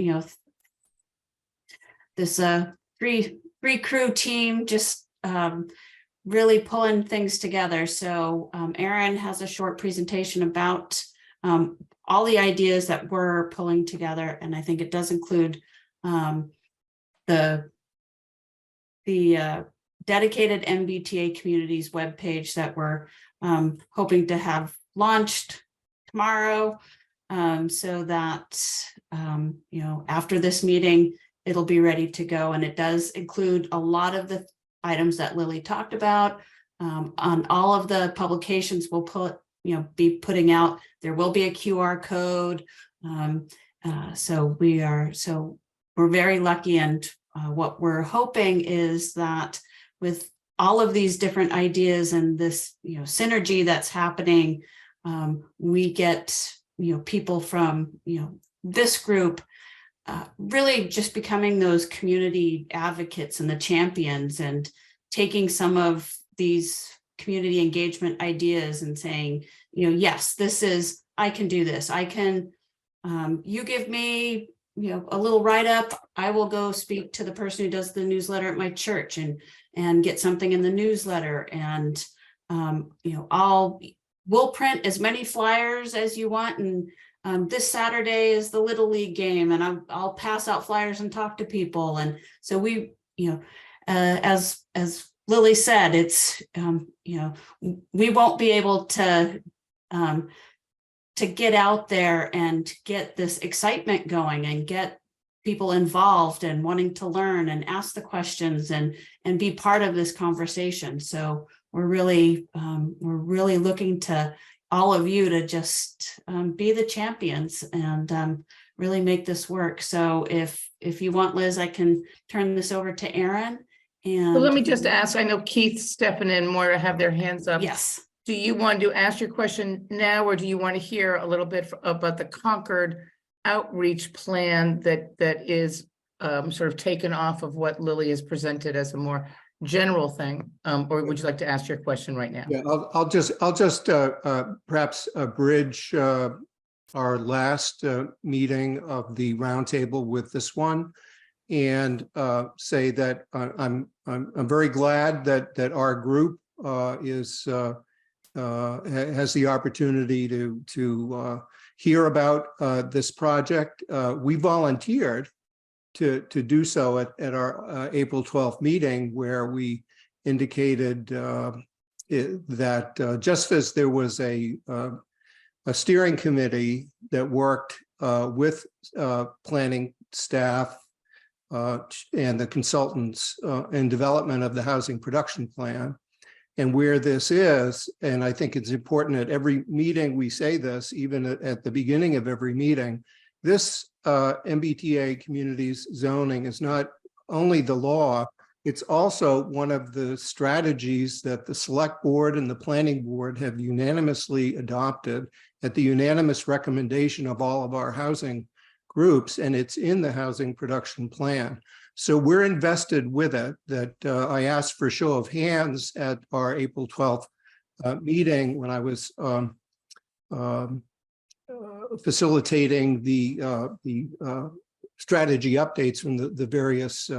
this three crew team, just really pulling things together. So Erin has a short presentation about all the ideas that we're pulling together, and I think it does include the dedicated MBTA communities webpage that we're hoping to have launched tomorrow, so that after this meeting it'll be ready to go. And it does include a lot of the items that Lily talked about. On all of the publications we'll be putting out, there will be a QR code. So we're very lucky, and what we're hoping is that with all of these different ideas and this synergy that's happening, we get people from this group really just becoming those community advocates and the champions, and taking some of these community engagement ideas and saying, yes, I can do this. I can, you give me, a little write-up, I will go speak to the person who does the newsletter at my church and get something in the newsletter. And, we'll print as many flyers as you want. And this Saturday is the Little League game, and I'll pass out flyers and talk to people. And so we, as Lily said, it's, we won't be able to get out there and get this excitement going and get people involved and wanting to learn and ask the questions and be part of this conversation. So we're really looking to all of you to just be the champions and really make this work. So if you want, Liz, I can turn this over to Aaron. And Well, let me just ask, I know Keith, Stefan, and Moira have their hands up. Yes. Do you want to ask your question now, or do you want to hear a little bit about the Concord outreach plan that is sort of taken off of what Lily has presented as a more general thing? Or would you like to ask your question right now? Yeah, I'll just perhaps bridge our last meeting of the roundtable with this one, and say that I'm very glad that our group has the opportunity to hear about this project. We volunteered to do so at our April 12th meeting, where we indicated that just as there was a steering committee that worked with planning staff and the consultants in development of the housing production plan, and where this is, and I think it's important at every meeting we say this, even at the beginning of every meeting, this MBTA communities zoning is not only the law, it's also one of the strategies that the select board and the planning board have unanimously adopted at the unanimous recommendation of all of our housing groups, and it's in the housing production plan. So we're invested with it. That I asked for a show of hands at our April 12th meeting when I was facilitating the strategy updates from the various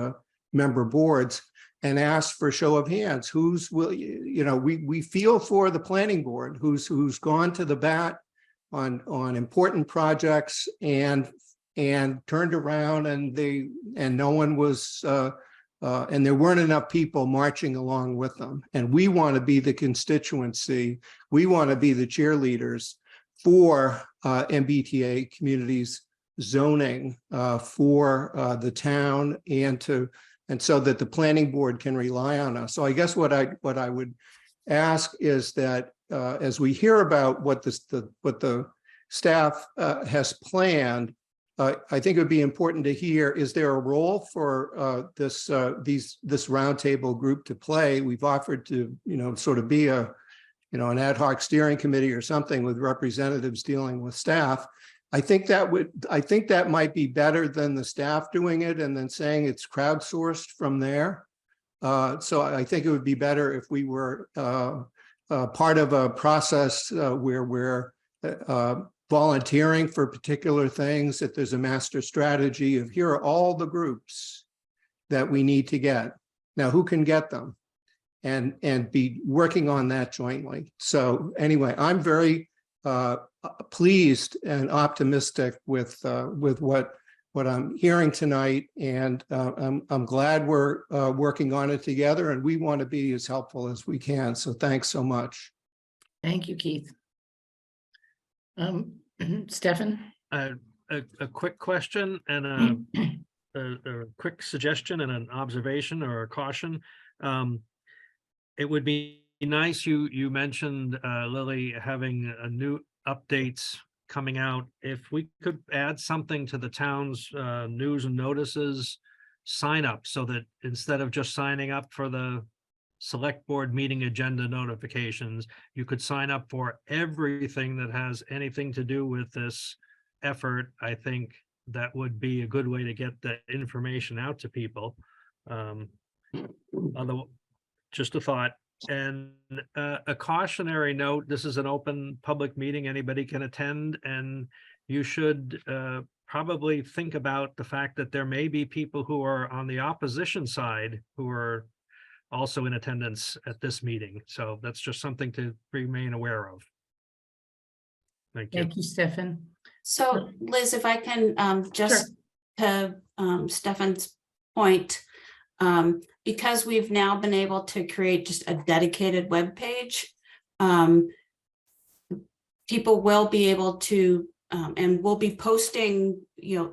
member boards, and asked for a show of hands. We feel for the planning board who's gone to the bat on important projects and turned around, and no one was and there weren't enough people marching along with them. And we want to be the constituency. We want to be the cheerleaders for MBTA communities zoning for the town, and so that the planning board can rely on us. So I guess what I would ask is that as we hear about what the staff has planned, I think it would be important to hear, is there a role for this roundtable group to play? We've offered to, sort of be an ad hoc steering committee or something with representatives dealing with staff. I think that might be better than the staff doing it and then saying it's crowdsourced from there. So I think it would be better if we were part of a process where we're volunteering for particular things, that there's a master strategy of here are all the groups that we need to get. Now, who can get them? And be working on that jointly. So anyway, I'm very pleased and optimistic with what I'm hearing tonight, and I'm glad we're working on it together, and we want to be as helpful as we can. So thanks so much. Thank you, Keith. Stefan? A quick question and a quick suggestion and an observation or a caution. It would be nice, you mentioned, Lily, having a new updates coming out. If we could add something to the town's news and notices sign up, so that instead of just signing up for the select board meeting agenda notifications, you could sign up for everything that has anything to do with this effort. I think that would be a good way to get the information out to people. Although, just a thought. And a cautionary note, this is an open public meeting, anybody can attend, and you should probably think about the fact that there may be people who are on the opposition side who are also in attendance at this meeting. So that's just something to remain aware of. Thank you. Thank you, Stefan. So Liz, if I can just to Stefan's point, because we've now been able to create just a dedicated web page, people will be able to, and we'll be posting,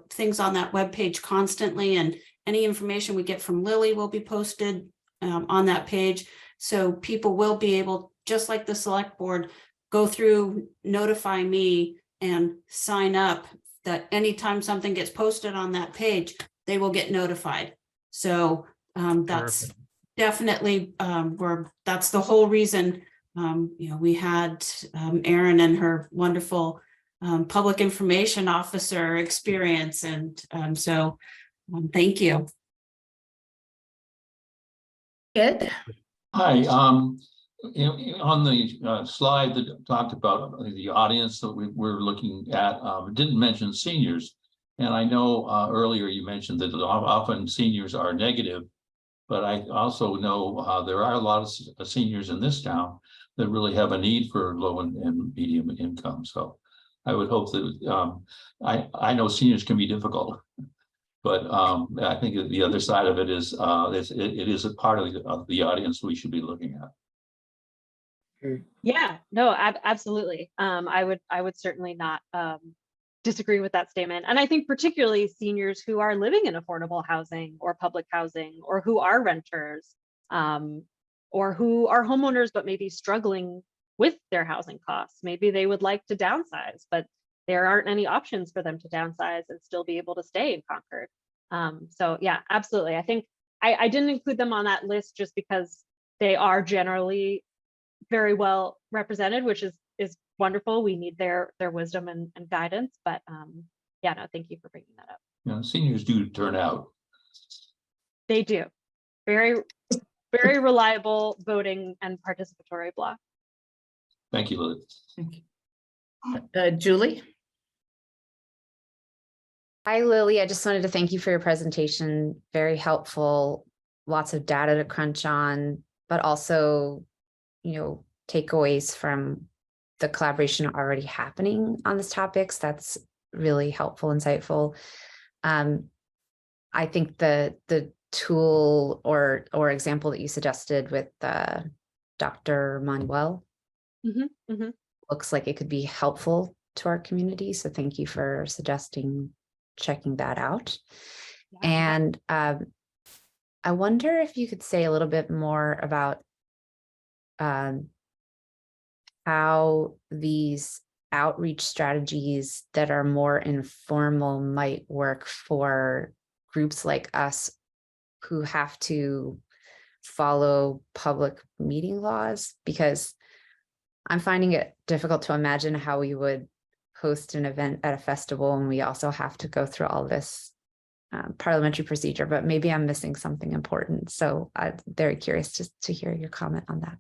things on that web page constantly, and any information we get from Lily will be posted on that page. So people will be able, just like the select board, go through, notify me, and sign up that anytime something gets posted on that page, they will get notified. So that's definitely that's the whole reason, we had Erin and her wonderful public information officer experience. And so thank you. Ed? Hi, on the slide that talked about the audience that we're looking at, it didn't mention seniors. And I know earlier you mentioned that often seniors are negative, but I also know there are a lot of seniors in this town that really have a need for low and medium income. So I would hope that I know seniors can be difficult, but I think that the other side of it is it is a part of the audience we should be looking at. Yeah, no, absolutely. I would certainly not disagree with that statement. And I think particularly seniors who are living in affordable housing or public housing, or who are renters, or who are homeowners but maybe struggling with their housing costs. Maybe they would like to downsize, but there aren't any options for them to downsize and still be able to stay in Concord. So yeah, absolutely. I think I didn't include them on that list just because they are generally very well represented, which is wonderful. We need their wisdom and guidance, but yeah, no, thank you for bringing that up. Seniors do turn out. They do. Very reliable voting and participatory bloc. Thank you, Lily. Thank you. Julie? Hi, Lily. I just wanted to thank you for your presentation. Very helpful. Lots of data to crunch on, but also, takeaways from the collaboration already happening on these topics. That's really helpful, insightful. I think the tool or example that you suggested with Dr. Manuel looks like it could be helpful to our community. So thank you for suggesting checking that out. Yeah. And I wonder if you could say a little bit more about how these outreach strategies that are more informal might work for groups like us who have to follow public meeting laws, because I'm finding it difficult to imagine how we would host an event at a festival and we also have to go through all this parliamentary procedure, but maybe I'm missing something important. So I'm very curious to hear your comment on that.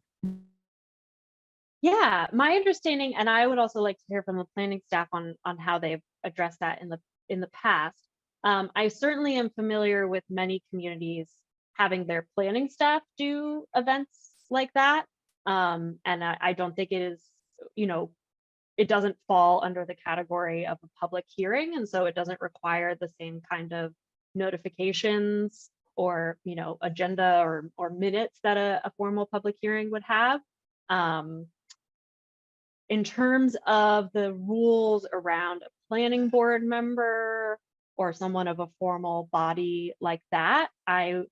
Yeah, my understanding, and I would also like to hear from the planning staff on how they've addressed that in the past. I certainly am familiar with many communities having their planning staff do events like that. And I don't think it is, it doesn't fall under the category of a public hearing. And so it doesn't require the same kind of notifications or, agenda or minutes that a formal public hearing would have. In terms of the rules around a planning board member or someone of a formal body like that, I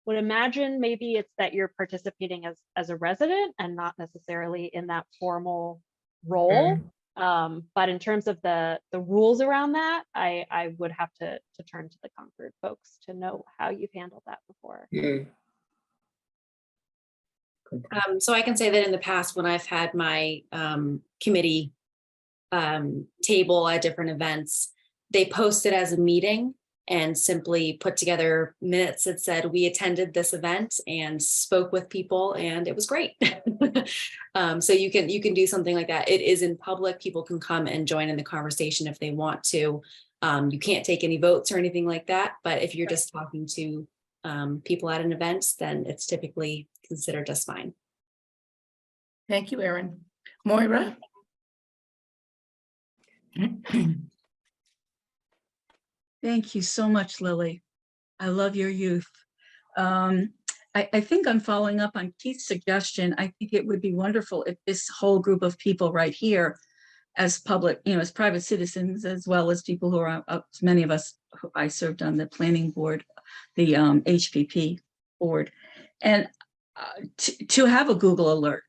would imagine maybe it's that you're participating as a resident and not necessarily in that formal role. But in terms of the rules around that, I would have to turn to the Concord folks to know how you've handled that before. So I can say that in the past, when I've had my committee table at different events, they post it as a meeting and simply put together minutes that said we attended this event and spoke with people and it was great. So you can do something like that. It is in public. People can come and join in the conversation if they want to. You can't take any votes or anything like that, but if you're just talking to people at an event, then it's typically considered just fine. Thank you, Erin. Moira? Thank you so much, Lily. I love your youth. I think I'm following up on Keith's suggestion. I think it would be wonderful if this whole group of people right here, as public, as private citizens, as well as people who are, many of us, I served on the planning board, the HPP board, and to have a Google alert.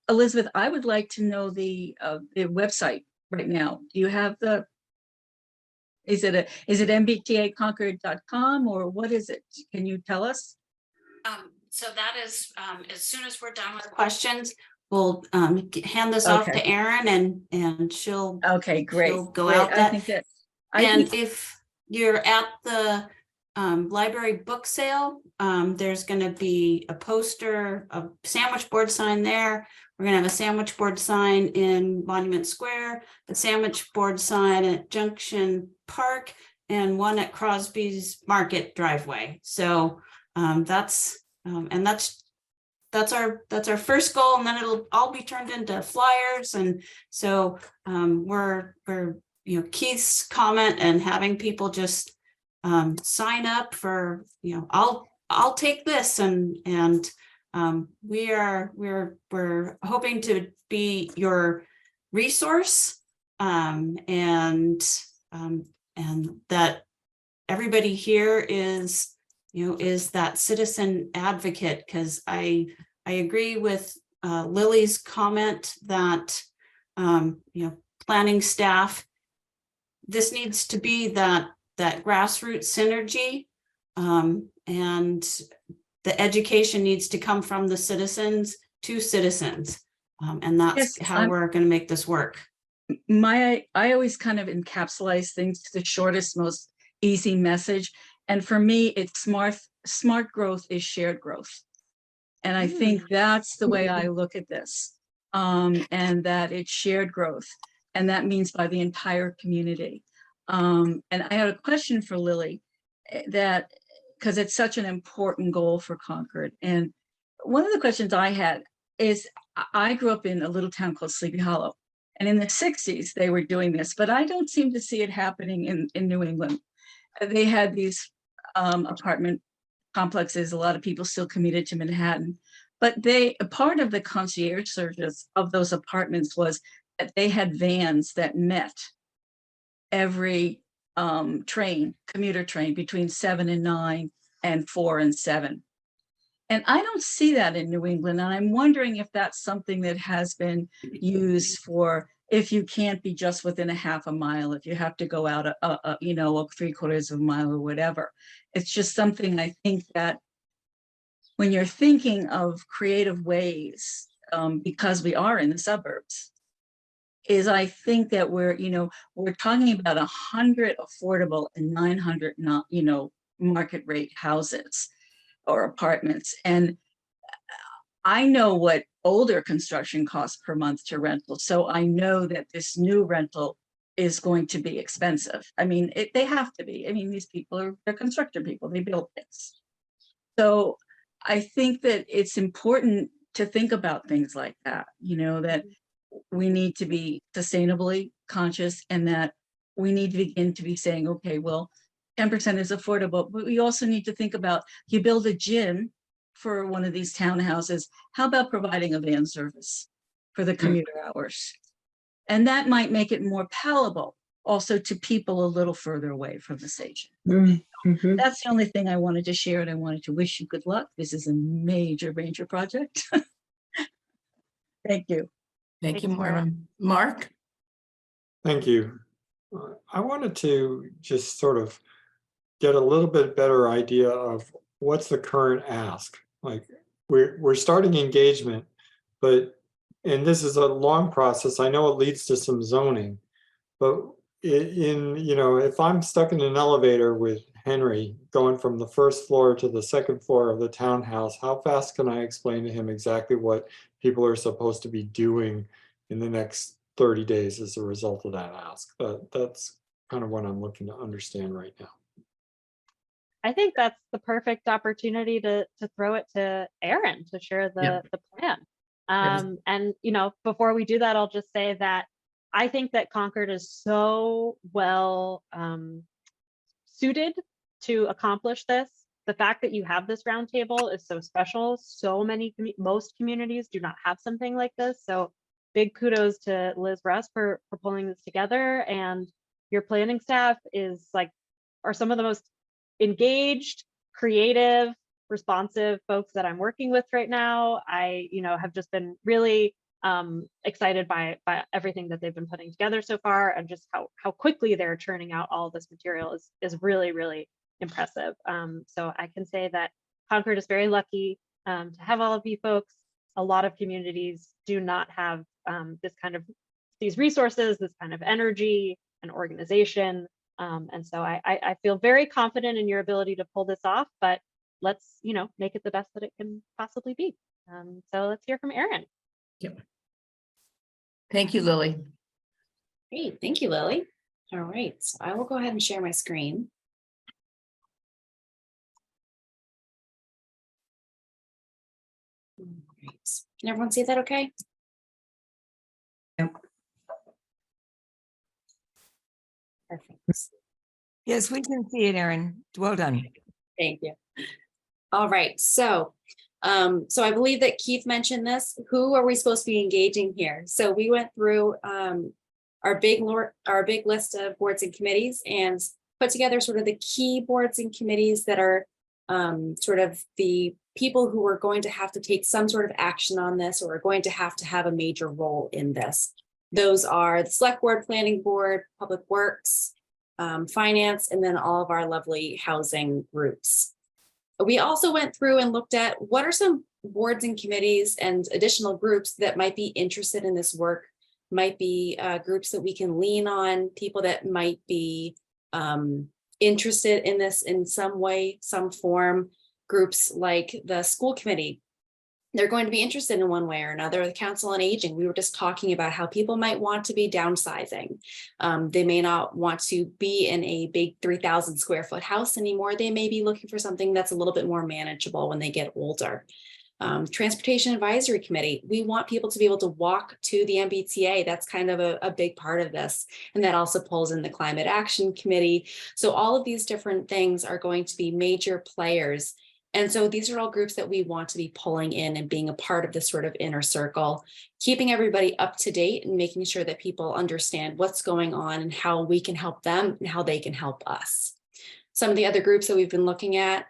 Elizabeth, I would like to know the website right now. Do you have the, is it mbtaconcord.com or what is it? Can you tell us? So that is, as soon as we're done with questions, we'll hand this off to Erin and she'll great. she'll go out that. And if you're at the library book sale, there's going to be a poster, a sandwich board sign there. We're going to have a sandwich board sign in Monument Square, a sandwich board sign at Junction Park, and one at Crosby's Market driveway. So that's our first goal, and then it'll all be turned into flyers. And so we're Keith's comment and having people just sign up for, I'll take this, and we're hoping to be your resource, and that everybody here is that citizen advocate, because I agree with Lily's comment that planning staff, this needs to be that grassroots synergy, and the education needs to come from the citizens to citizens, and that's how we're going to make this work. I always kind of encapsulate things to the shortest, most easy message. And for me, it's smart growth is shared growth. And I think that's the way I look at this, and that it's shared growth. And that means by the entire community. And I had a question for Lily, that because it's such an important goal for Concord. And one of the questions I had is, I grew up in a little town called Sleepy Hollow. And in the 60s, they were doing this, but I don't seem to see it happening in New England. They had these apartment complexes, a lot of people still commuted to Manhattan, but a part of the concierge service of those apartments was that they had vans that met every commuter train between 7 and 9 and 4 and 7. And I don't see that in New England. And I'm wondering if that's something that has been used for, if you can't be just within a half a mile, if you have to go out a 3/4 of a mile or whatever. It's just something I think that when you're thinking of creative ways, because we are in the suburbs, is I think that we're talking about 100 affordable and 900 not, market rate houses or apartments. And I know what older construction costs per month to rental. So I know that this new rental is going to be expensive. I mean, they have to be. I mean, these people they're construction people, they build things. So I think that it's important to think about things like that, that we need to be sustainably conscious, and that we need to begin to be saying, okay, well, 10% is affordable, but we also need to think about, you build a gym for one of these townhouses, how about providing a van service for the commuter hours? And that might make it more palatable also to people a little further away from the station. That's the only thing I wanted to share, and I wanted to wish you good luck. This is a major, major project. Thank you. Thank you, Thanks, Maura. Marvin. Mark? Thank you. I wanted to just sort of get a little bit better idea of what's the current ask. Like we're starting engagement, and this is a long process. I know it leads to some zoning, but if I'm stuck in an elevator with Henry going from the first floor to the second floor of the townhouse, how fast can I explain to him exactly what people are supposed to be doing in the next 30 days as a result of that ask? That's kind of what I'm looking to understand right now. I think that's the perfect opportunity to throw it to Aaron to share the plan. And before we do that, I'll just say that I think that Concord is so well suited to accomplish this. The fact that you have this roundtable is so special. Most communities do not have something like this. So big kudos to Liz Russ for pulling this together, and your planning staff are some of the most engaged, creative, responsive folks that I'm working with right now. I, have just been really excited by everything that they've been putting together so far, and just how quickly they're churning out all of this material is really, really impressive. So I can say that Concord is very lucky to have all of you folks. A lot of communities do not have these resources, this kind of energy and organization. And so I feel very confident in your ability to pull this off, but let's, make it the best that it can possibly be. So let's hear from Aaron. Yep. Thank you, Lily. Great, thank you, Lily. All right, so I will go ahead and share my screen. All right. Can everyone see that okay? Yep. Perfect. Yes, we can see it, Erin. Well done. Thank you. All right, so I believe that Keith mentioned this. Who are we supposed to be engaging here? So we went through our big list of boards and committees and put together sort of the key boards and committees that are sort of the people who are going to have to take some sort of action on this, or are going to have a major role in this. Those are the Select Board, Planning Board, Public Works, Finance, and then all of our lovely housing groups. We also went through and looked at what are some boards and committees and additional groups that might be interested in this work, might be groups that we can lean on, people that might be interested in this in some way, some form. Groups like the school committee, they're going to be interested in one way or another. The Council on Aging, we were just talking about how people might want to be downsizing. They may not want to be in a big 3,000 square foot house anymore. They may be looking for something that's a little bit more manageable when they get older. Transportation Advisory Committee, we want people to be able to walk to the MBTA. That's kind of a big part of this. And that also pulls in the Climate Action Committee. So all of these different things are going to be major players. And so these are all groups that we want to be pulling in and being a part of this sort of inner circle, keeping everybody up to date and making sure that people understand what's going on and how we can help them and how they can help us. Some of the other groups that we've been looking at,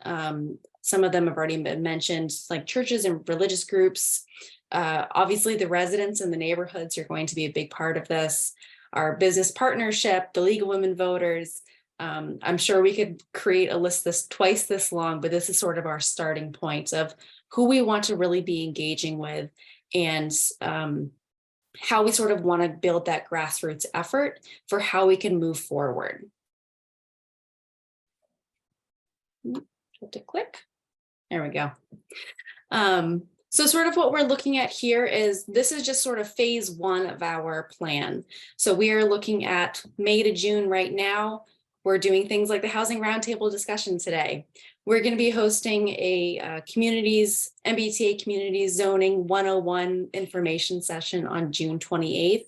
some of them have already been mentioned, like churches and religious groups. Obviously, the residents in the neighborhoods are going to be a big part of this. Our business partnership, the League of Women Voters. I'm sure we could create a list twice this long, but this is sort of our starting point of who we want to really be engaging with, and how we sort of want to build that grassroots effort for how we can move forward. To click. There we go. So sort of what we're looking at here is, this is just sort of phase one of our plan. So we are looking at May to June right now. We're doing things like the Housing Roundtable discussion today. We're going to be hosting a MBTA Communities Zoning 101 information session on June 28th.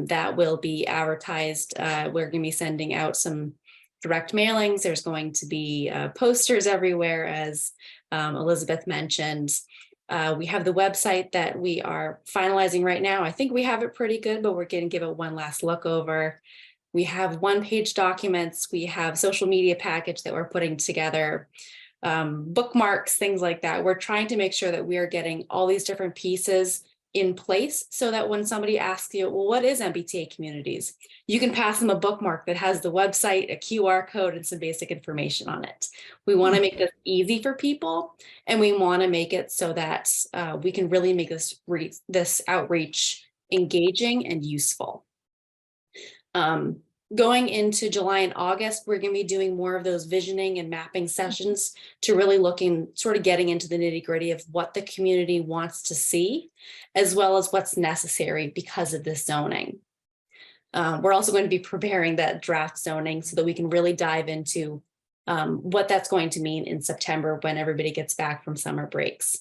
That will be advertised. We're going to be sending out some direct mailings. There's going to be posters everywhere, as Elizabeth mentioned. We have the website that we are finalizing right now. I think we have it pretty good, but we're going to give it one last look over. We have one-page documents, we have social media package that we're putting together, bookmarks, things like that. We're trying to make sure that we are getting all these different pieces in place so that when somebody asks you, well, what is MBTA communities? You can pass them a bookmark that has the website, a QR code, and some basic information on it. We want to make this easy for people, and we want to make it so that we can really make this outreach engaging and useful. Going into July and August, we're going to be doing more of those visioning and mapping sessions to really sort of getting into the nitty gritty of what the community wants to see, as well as what's necessary because of this zoning. We're also going to be preparing that draft zoning so that we can really dive into what that's going to mean in September when everybody gets back from summer breaks.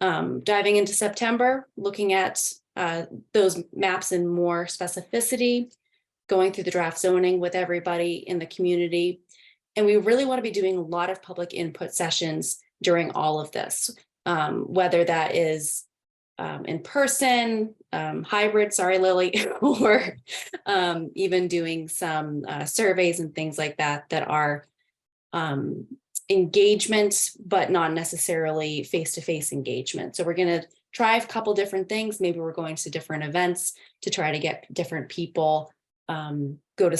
Diving into September, looking at those maps in more specificity, going through the draft zoning with everybody in the community. And we really want to be doing a lot of public input sessions during all of this, whether that is in person, hybrid, sorry, Lily, or even doing some surveys and things like that that are engagement, but not necessarily face-to-face engagement. So we're going to try a couple different things. Maybe we're going to different events to try to get different people, go to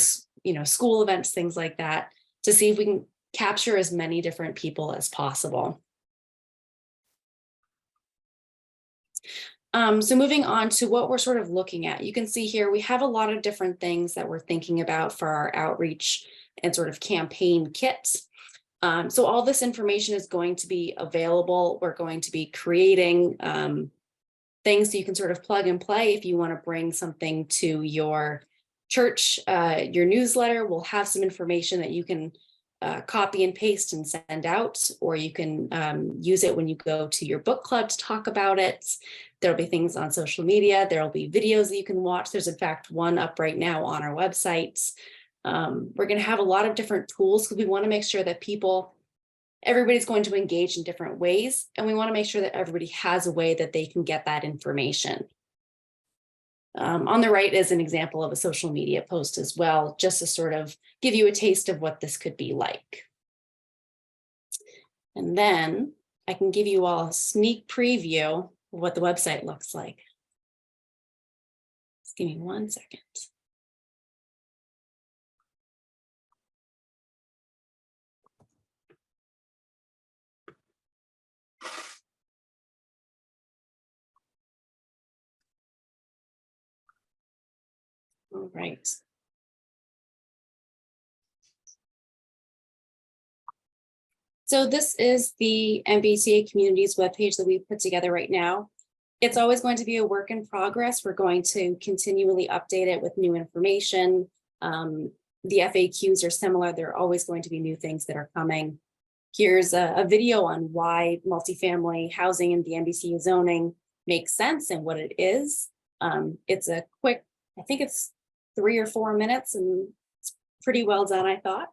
school events, things like that, to see if we can capture as many different people as possible. So moving on to what we're sort of looking at, you can see here we have a lot of different things that we're thinking about for our outreach and sort of campaign kits. So all this information is going to be available. We're going to be creating things so you can sort of plug and play if you want to bring something to your church, your newsletter. Will have some information that you can copy and paste and send out, or you can use it when you go to your book club to talk about it. There'll be things on social media. There'll be videos that you can watch. There's in fact one up right now on our website. We're going to have a lot of different tools because we want to make sure that everybody's going to engage in different ways. And we want to make sure that everybody has a way that they can get that information. On the right is an example of a social media post as well, just to sort of give you a taste of what this could be like. And then I can give you all a sneak preview of what the website looks like. Just give me 1 second. All right. So this is the MBTA Communities webpage that we put together right now. It's always going to be a work in progress. We're going to continually update it with new information. The FAQs are similar. There are always going to be new things that are coming. Here's a video on why multifamily housing in the MBTA zoning makes sense and what it is. It's a quick, I think it's 3 or 4 minutes, and it's pretty well done, I thought.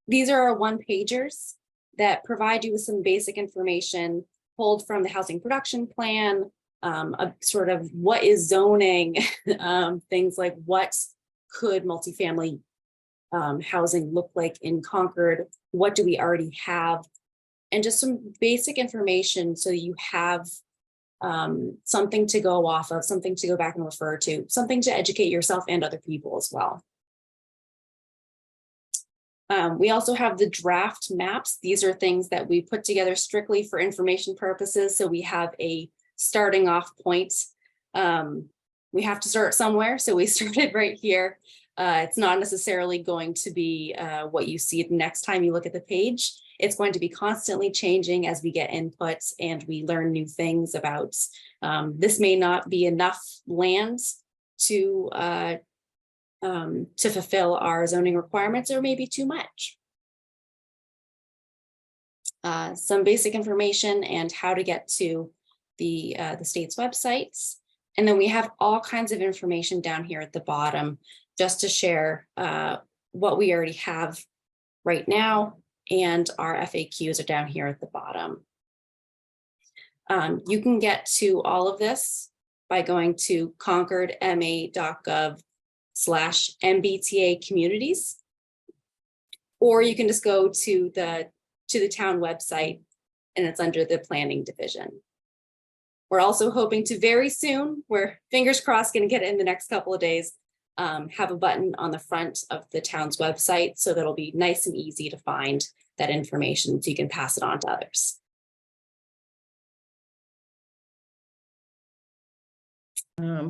These are our one-pagers that provide you with some basic information pulled from the housing production plan, sort of what is zoning, things like what could multifamily housing look like in Concord, what do we already have, and just some basic information so you have something to go off of, something to go back and refer to, something to educate yourself and other people as well. We also have the draft maps. These are things that we put together strictly for information purposes. So we have a starting off point. We have to start somewhere. So we started right here. It's not necessarily going to be what you see the next time you look at the page. It's going to be constantly changing as we get inputs and we learn new things about this may not be enough land to fulfill our zoning requirements, or maybe too much. Some basic information and how to get to the state's websites. And then we have all kinds of information down here at the bottom just to share what we already have right now, and our FAQs are down here at the bottom. You can get to all of this by going to concordma.gov/FAQs. MBTA communities. Or you can just go to the town website and it's under the planning division. We're also hoping to very soon, we're fingers crossed going to get it in the next couple of days, have a button on the front of the town's website so that'll be nice and easy to find that information so you can pass it on to others.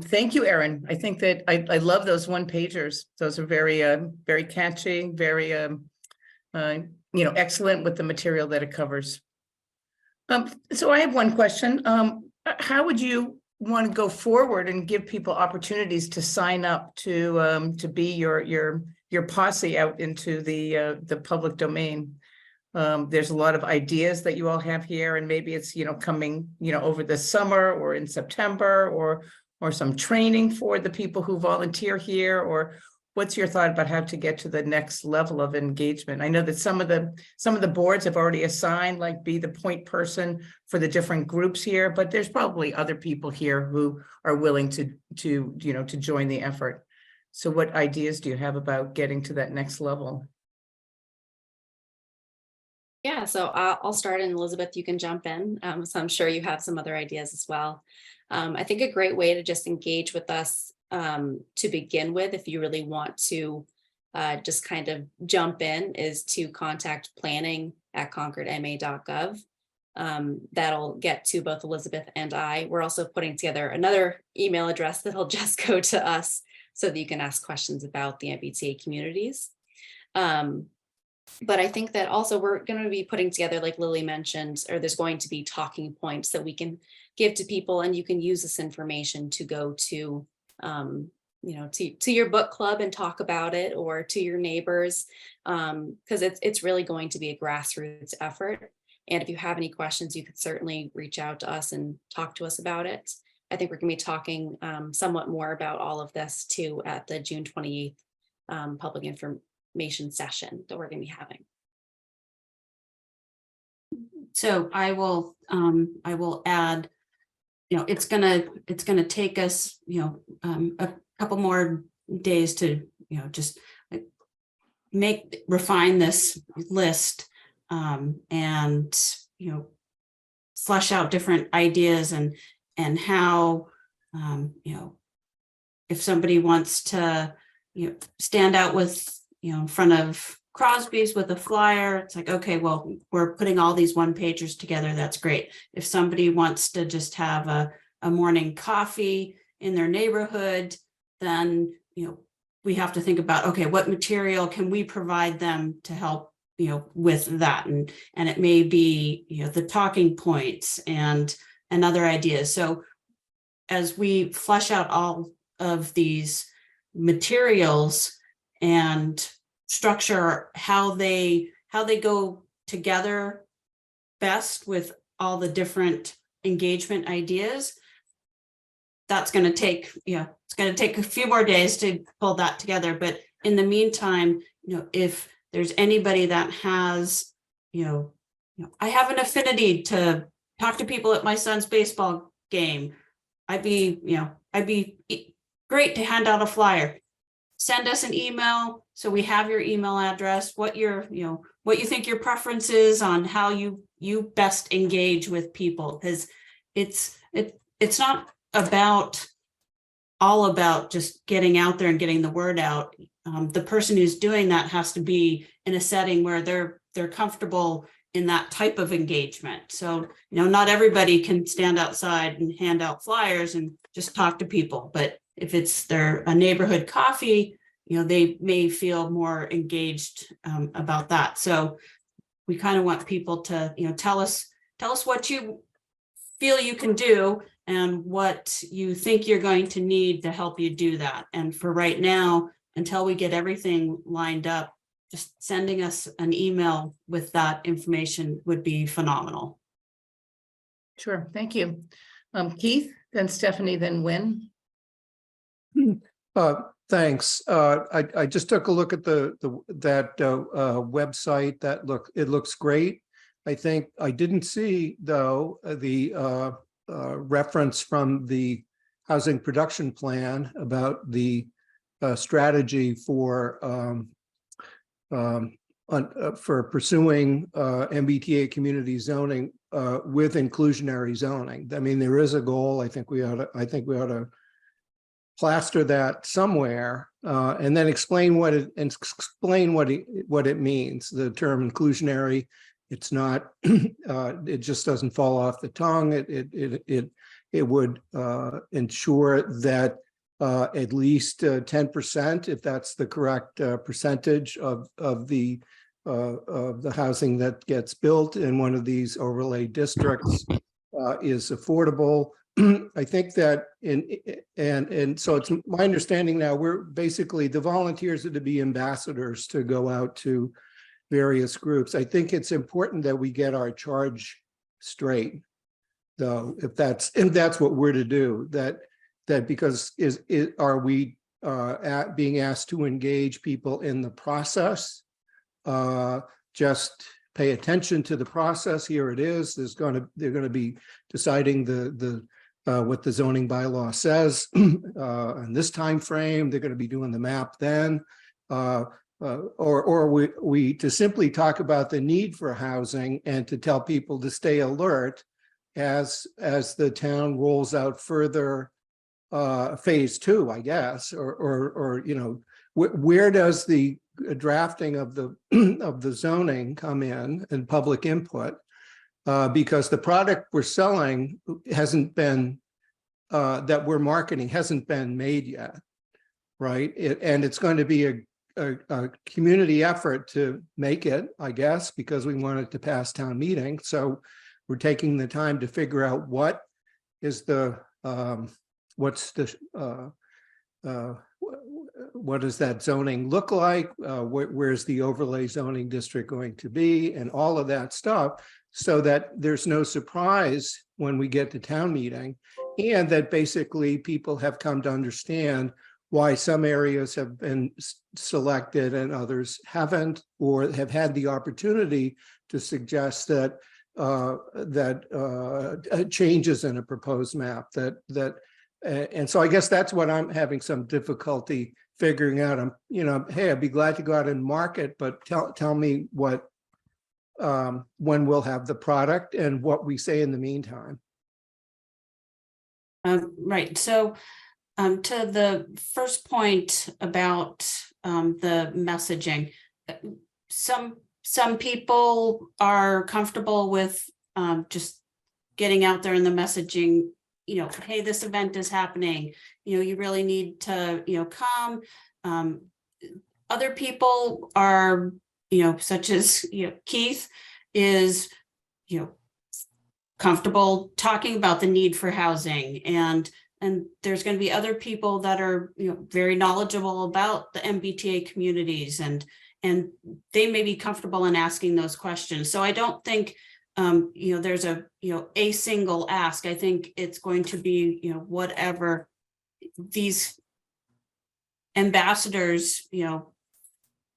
Thank you, Erin. I think that I love those one pagers. Those are very catchy, very excellent with the material that it covers. So I have one question. How would you want to go forward and give people opportunities to sign up to be your posse out into the public domain? There's a lot of ideas that you all have here, and maybe it's coming over the summer or in September, or some training for the people who volunteer here, or what's your thought about how to get to the next level of engagement? I know that some of the boards have already assigned, like, be the point person for the different groups here, but there's probably other people here who are willing to join the effort. So what ideas do you have about getting to that next level? Yeah, so I'll start, and Elizabeth, you can jump in. So I'm sure you have some other ideas as well. I think a great way to just engage with us to begin with, if you really want to just kind of jump in, is to contact planning@concordma.gov. That'll get to both Elizabeth and I. We're also putting together another email address that'll just go to us so that you can ask questions about the MBTA communities. But I think that also we're going to be putting together, like Lily mentioned, or there's going to be talking points that we can give to people, and you can use this information to go to, to your book club and talk about it, or to your neighbors, because it's really going to be a grassroots effort. And if you have any questions, you could certainly reach out to us and talk to us about it. I think we're going to be talking somewhat more about all of this too at the June 28th public information session that we're going to be having. So I will add, it's gonna take us, a couple more days to, just refine this list, and, flesh out different ideas and how, if somebody wants to, stand out with, in front of Crosby's with a flyer, it's like, okay, well, we're putting all these one pagers together. That's great. If somebody wants to just have a morning coffee in their neighborhood, then, we have to think about, okay, what material can we provide them to help, with that? And it may be, the talking points and other ideas. So as we flesh out all of these materials and structure how they go together best with all the different engagement ideas, that's going to take, it's going to take a few more days to pull that together. But in the meantime, if there's anybody that has, I have an affinity to talk to people at my son's baseball game, I'd be great to hand out a flyer. Send us an email so we have your email address, what you think your preference is on how you best engage with people, because it's not all about just getting out there and getting the word out. The person who's doing that has to be in a setting where they're comfortable in that type of engagement. So, not everybody can stand outside and hand out flyers and just talk to people, but if it's a neighborhood coffee, they may feel more engaged about that. So we kind of want people to, tell us what you feel you can do and what you think you're going to need to help you do that. And for right now, until we get everything lined up, just sending us an email with that information would be phenomenal. Sure, thank you. Keith, then Stephanie, then Wynn. Thanks. I just took a look at that website. It looks great. I think I didn't see, though, the reference from the housing production plan about the strategy for pursuing MBTA community zoning with inclusionary zoning. I mean, there is a goal. I think we ought to plaster that somewhere and then explain what it means. The term inclusionary, it's not. It just doesn't fall off the tongue. It would ensure that at least 10%, if that's the correct percentage of the housing that gets built in one of these overlay districts is affordable. I think that and so it's my understanding now, we're basically, the volunteers are to be ambassadors to go out to various groups. I think it's important that we get our charge straight, though, if that's what we're to do, that because are we being asked to engage people in the process? Just pay attention to the process. Here it is. They're going to be deciding what the zoning bylaw says in this time frame. They're going to be doing the map then, or we to simply talk about the need for housing and to tell people to stay alert as the town rolls out further phase 2, I guess, or you know, where does the drafting of the of the zoning come in and public input? Because the product we're selling hasn't been, that we're marketing hasn't been made yet, right? And it's going to be a community effort to make it, I guess, because we want it to pass town meeting. So we're taking the time to figure out what is the, what does that zoning look like? Where's the overlay zoning district going to be, and all of that stuff, so that there's no surprise when we get to town meeting, and that basically people have come to understand why some areas have been selected and others haven't, or have had the opportunity to suggest that changes in a proposed map and so I guess that's what I'm having some difficulty figuring out. Hey, I'd be glad to go out and market, but tell me what, when we'll have the product and what we say in the meantime. Right. So to the first point about the messaging, some people are comfortable with just getting out there in the messaging, hey, this event is happening, you really need to, come. Other people are, such as, Keith is, comfortable talking about the need for housing, and there's going to be other people that are, very knowledgeable about the MBTA communities, and they may be comfortable in asking those questions. So I don't think there's a single ask. I think it's going to be, whatever these ambassadors,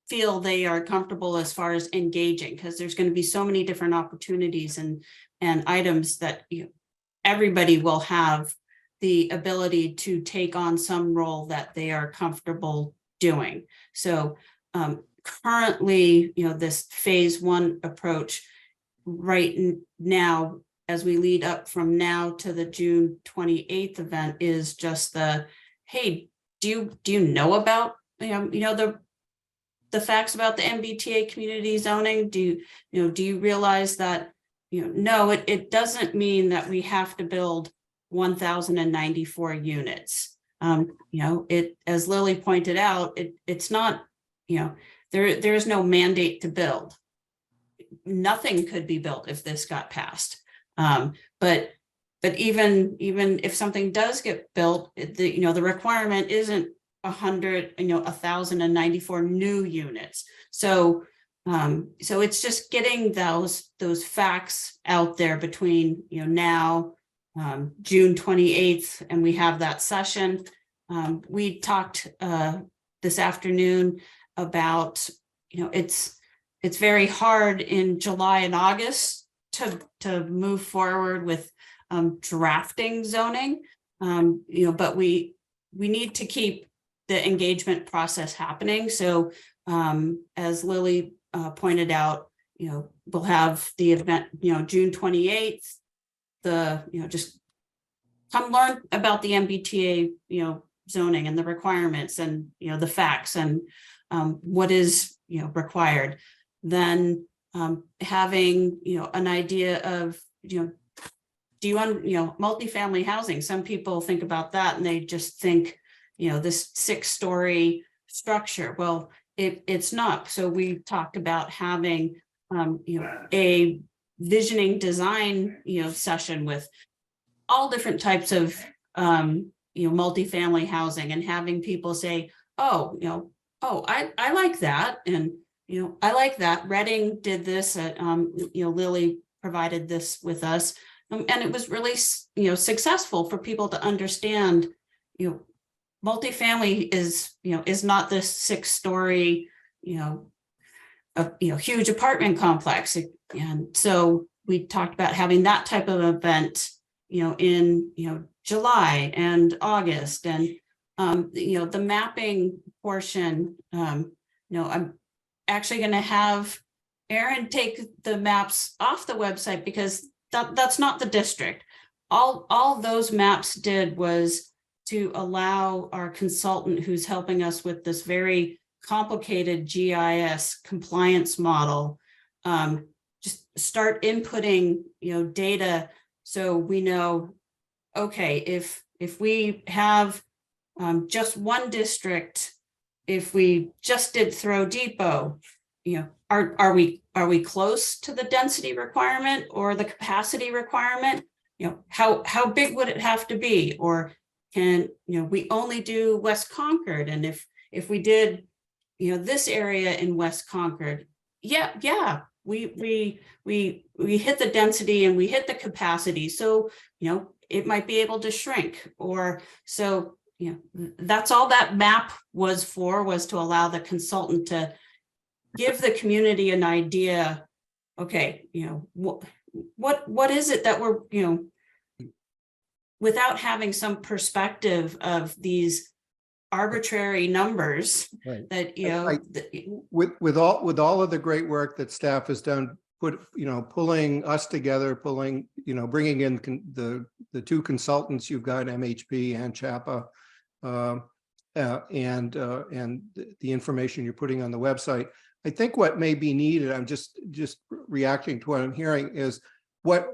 feel they are comfortable as far as engaging, because there's going to be so many different opportunities and items that everybody will have the ability to take on some role that they are comfortable doing. So currently, this phase 1 approach right now, as we lead up from now to the June 28th event, is just hey, do you know about the facts about the MBTA community zoning? Do you realize that no, it doesn't mean that we have to build 1,094 units. It, as Lily pointed out, it's not, there is no mandate to build. Nothing could be built if this got passed. But even if something does get built, the requirement isn't 1,094 new units. So it's just getting those facts out there between now June 28th, and we have that session. We talked this afternoon about it's very hard in July and August to move forward with drafting zoning, but we need to keep the engagement process happening. So as Lily pointed out, we'll have the event, June 28th, just come learn about the MBTA, zoning and the requirements and, the facts and what is, required. Then having, an idea of, do you want, multifamily housing? Some people think about that and they just think, this 6-story structure. Well, it's not. So we talked about having, a visioning design, session with all different types of, multifamily housing and having people say, oh, I like that. And, I like that. Reading did this, Lily provided this with us. And it was really, successful for people to understand, multifamily is not this 6-story, huge apartment complex. And so we talked about having that type of event, in, July and August and, the mapping portion, I'm actually going to have Aaron take the maps off the website because that's not the district. All those maps did was to allow our consultant who's helping us with this very complicated GIS compliance model, just start inputting, data so we know, okay, if we have just one district, if we just did Throw Depot, are we close to the density requirement or the capacity requirement? How big would it have to be? Or can we only do West Concord? And if we did this area in West Concord, we hit the density and we hit the capacity. So it might be able to shrink. Or so that's all that map was for, was to allow the consultant to give the community an idea. Okay, what is it that we're without having some perspective of these arbitrary numbers, right, that with all of the great work that staff has done, pulling us together, bringing in the 2 consultants you've got, MHP and CHAPA, and the information you're putting on the website. I think what may be needed, I'm just reacting to what I'm hearing, is what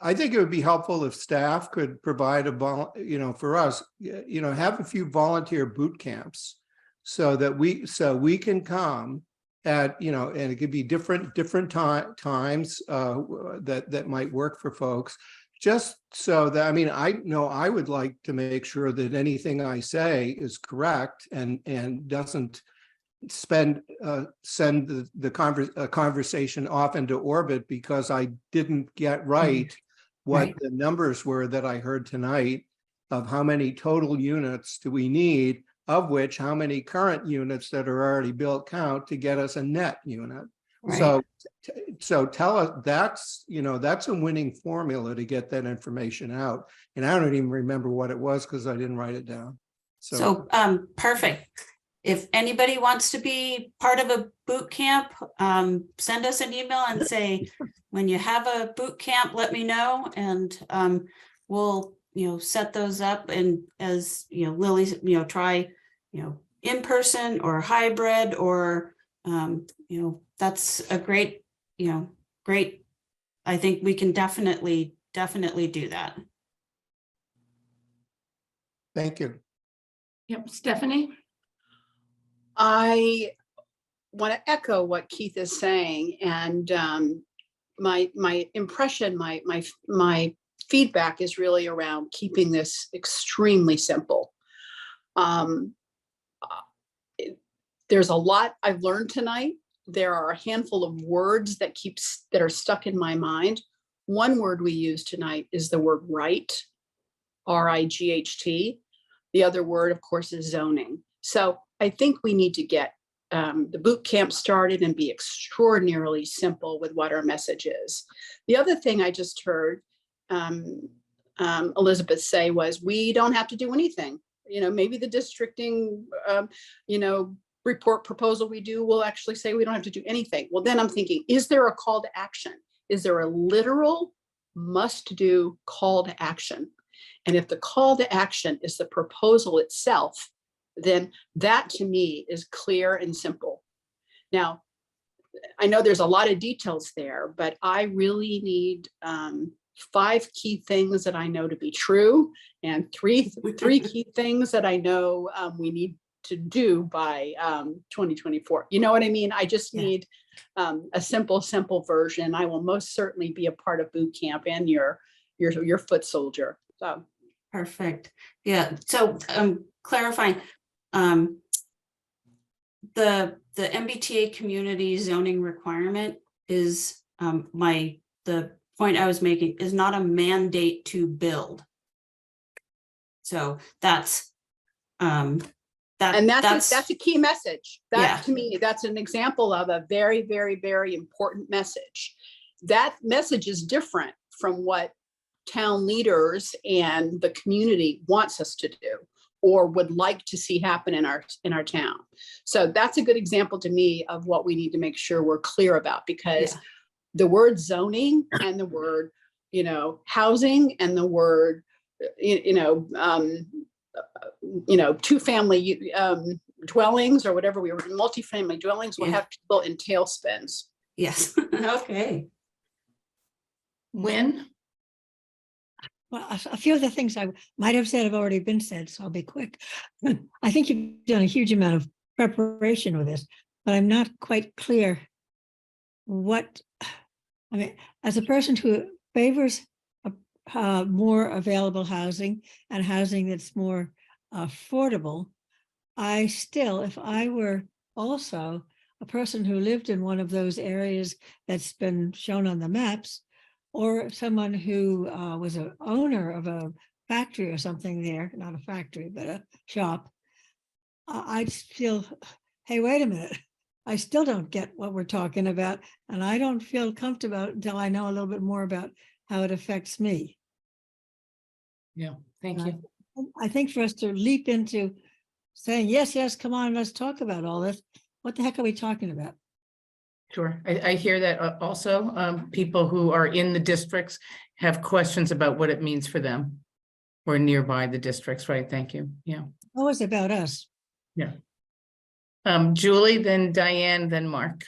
I think it would be helpful if staff could provide for us, have a few volunteer boot camps so that we can come at, and it could be different times that might work for folks, just so that, I know I would like to make sure that anything I say is correct and doesn't send the conversation off into orbit because I didn't get right what the numbers were that I heard tonight of how many total units do we need, of which how many current units that are already built count to get us a net unit. Right. So tell us, that's a winning formula to get that information out. And I don't even remember what it was because I didn't write it down. So perfect. If anybody wants to be part of a boot camp, send us an email and say, when you have a boot camp, let me know, and we'll set those up. And as Lily's try in person or hybrid, or that's a great great. I think we can definitely do that. Thank you. Yep, Stephanie. I want to echo what Keith is saying, and my impression, my feedback is really around keeping this extremely simple. There's a lot I've learned tonight. There are a handful of words that are stuck in my mind. One word we use tonight is the word right, RIGHT. The other word, of course, is zoning. So I think we need to get the boot camp started and be extraordinarily simple with what our message is. The other thing I just heard Elizabeth say was, we don't have to do anything. maybe the districting, report proposal we do will actually say we don't have to do anything. Well, then I'm thinking, is there a call to action? Is there a literal must do call to action? And if the call to action is the proposal itself, then that to me is clear and simple. Now, I know there's a lot of details there, but I really need 5 key things that I know to be true and three key things that I know we need to do by 2024. You know what I mean? I just need a simple version. I will most certainly be a part of boot camp and your foot soldier. So perfect. Yeah. So clarifying, the MBTA community zoning requirement is the point I was making is not a mandate to build. So that's a key message. To me, that's an example of a very, very, very important message. That message is different from what town leaders and the community wants us to do or would like to see happen in our town. So that's a good example to me of what we need to make sure we're clear about, because the word zoning and the word, housing and the word, two-family dwellings or whatever multi-family dwellings will have people in tailspins. Yes. Okay. When? Well, a few of the things I might have said have already been said, so I'll be quick. I think you've done a huge amount of preparation with this, but I'm not quite clear as a person who favors more available housing and housing that's more affordable, I still, if I were also a person who lived in one of those areas that's been shown on the maps, or someone who was an owner of a factory or something there, not a factory, but a shop, I'd feel, hey, wait a minute, I still don't get what we're talking about, and I don't feel comfortable until I know a little bit more about how it affects me. Yeah, thank you. I think for us to leap into saying, yes, come on, let's talk about all this. What the heck are we talking about? Sure. I hear that also. People who are in the districts have questions about what it means for them or nearby the districts, right? Thank you. Yeah. Always about us. Yeah. Julie, then Diane, then Mark.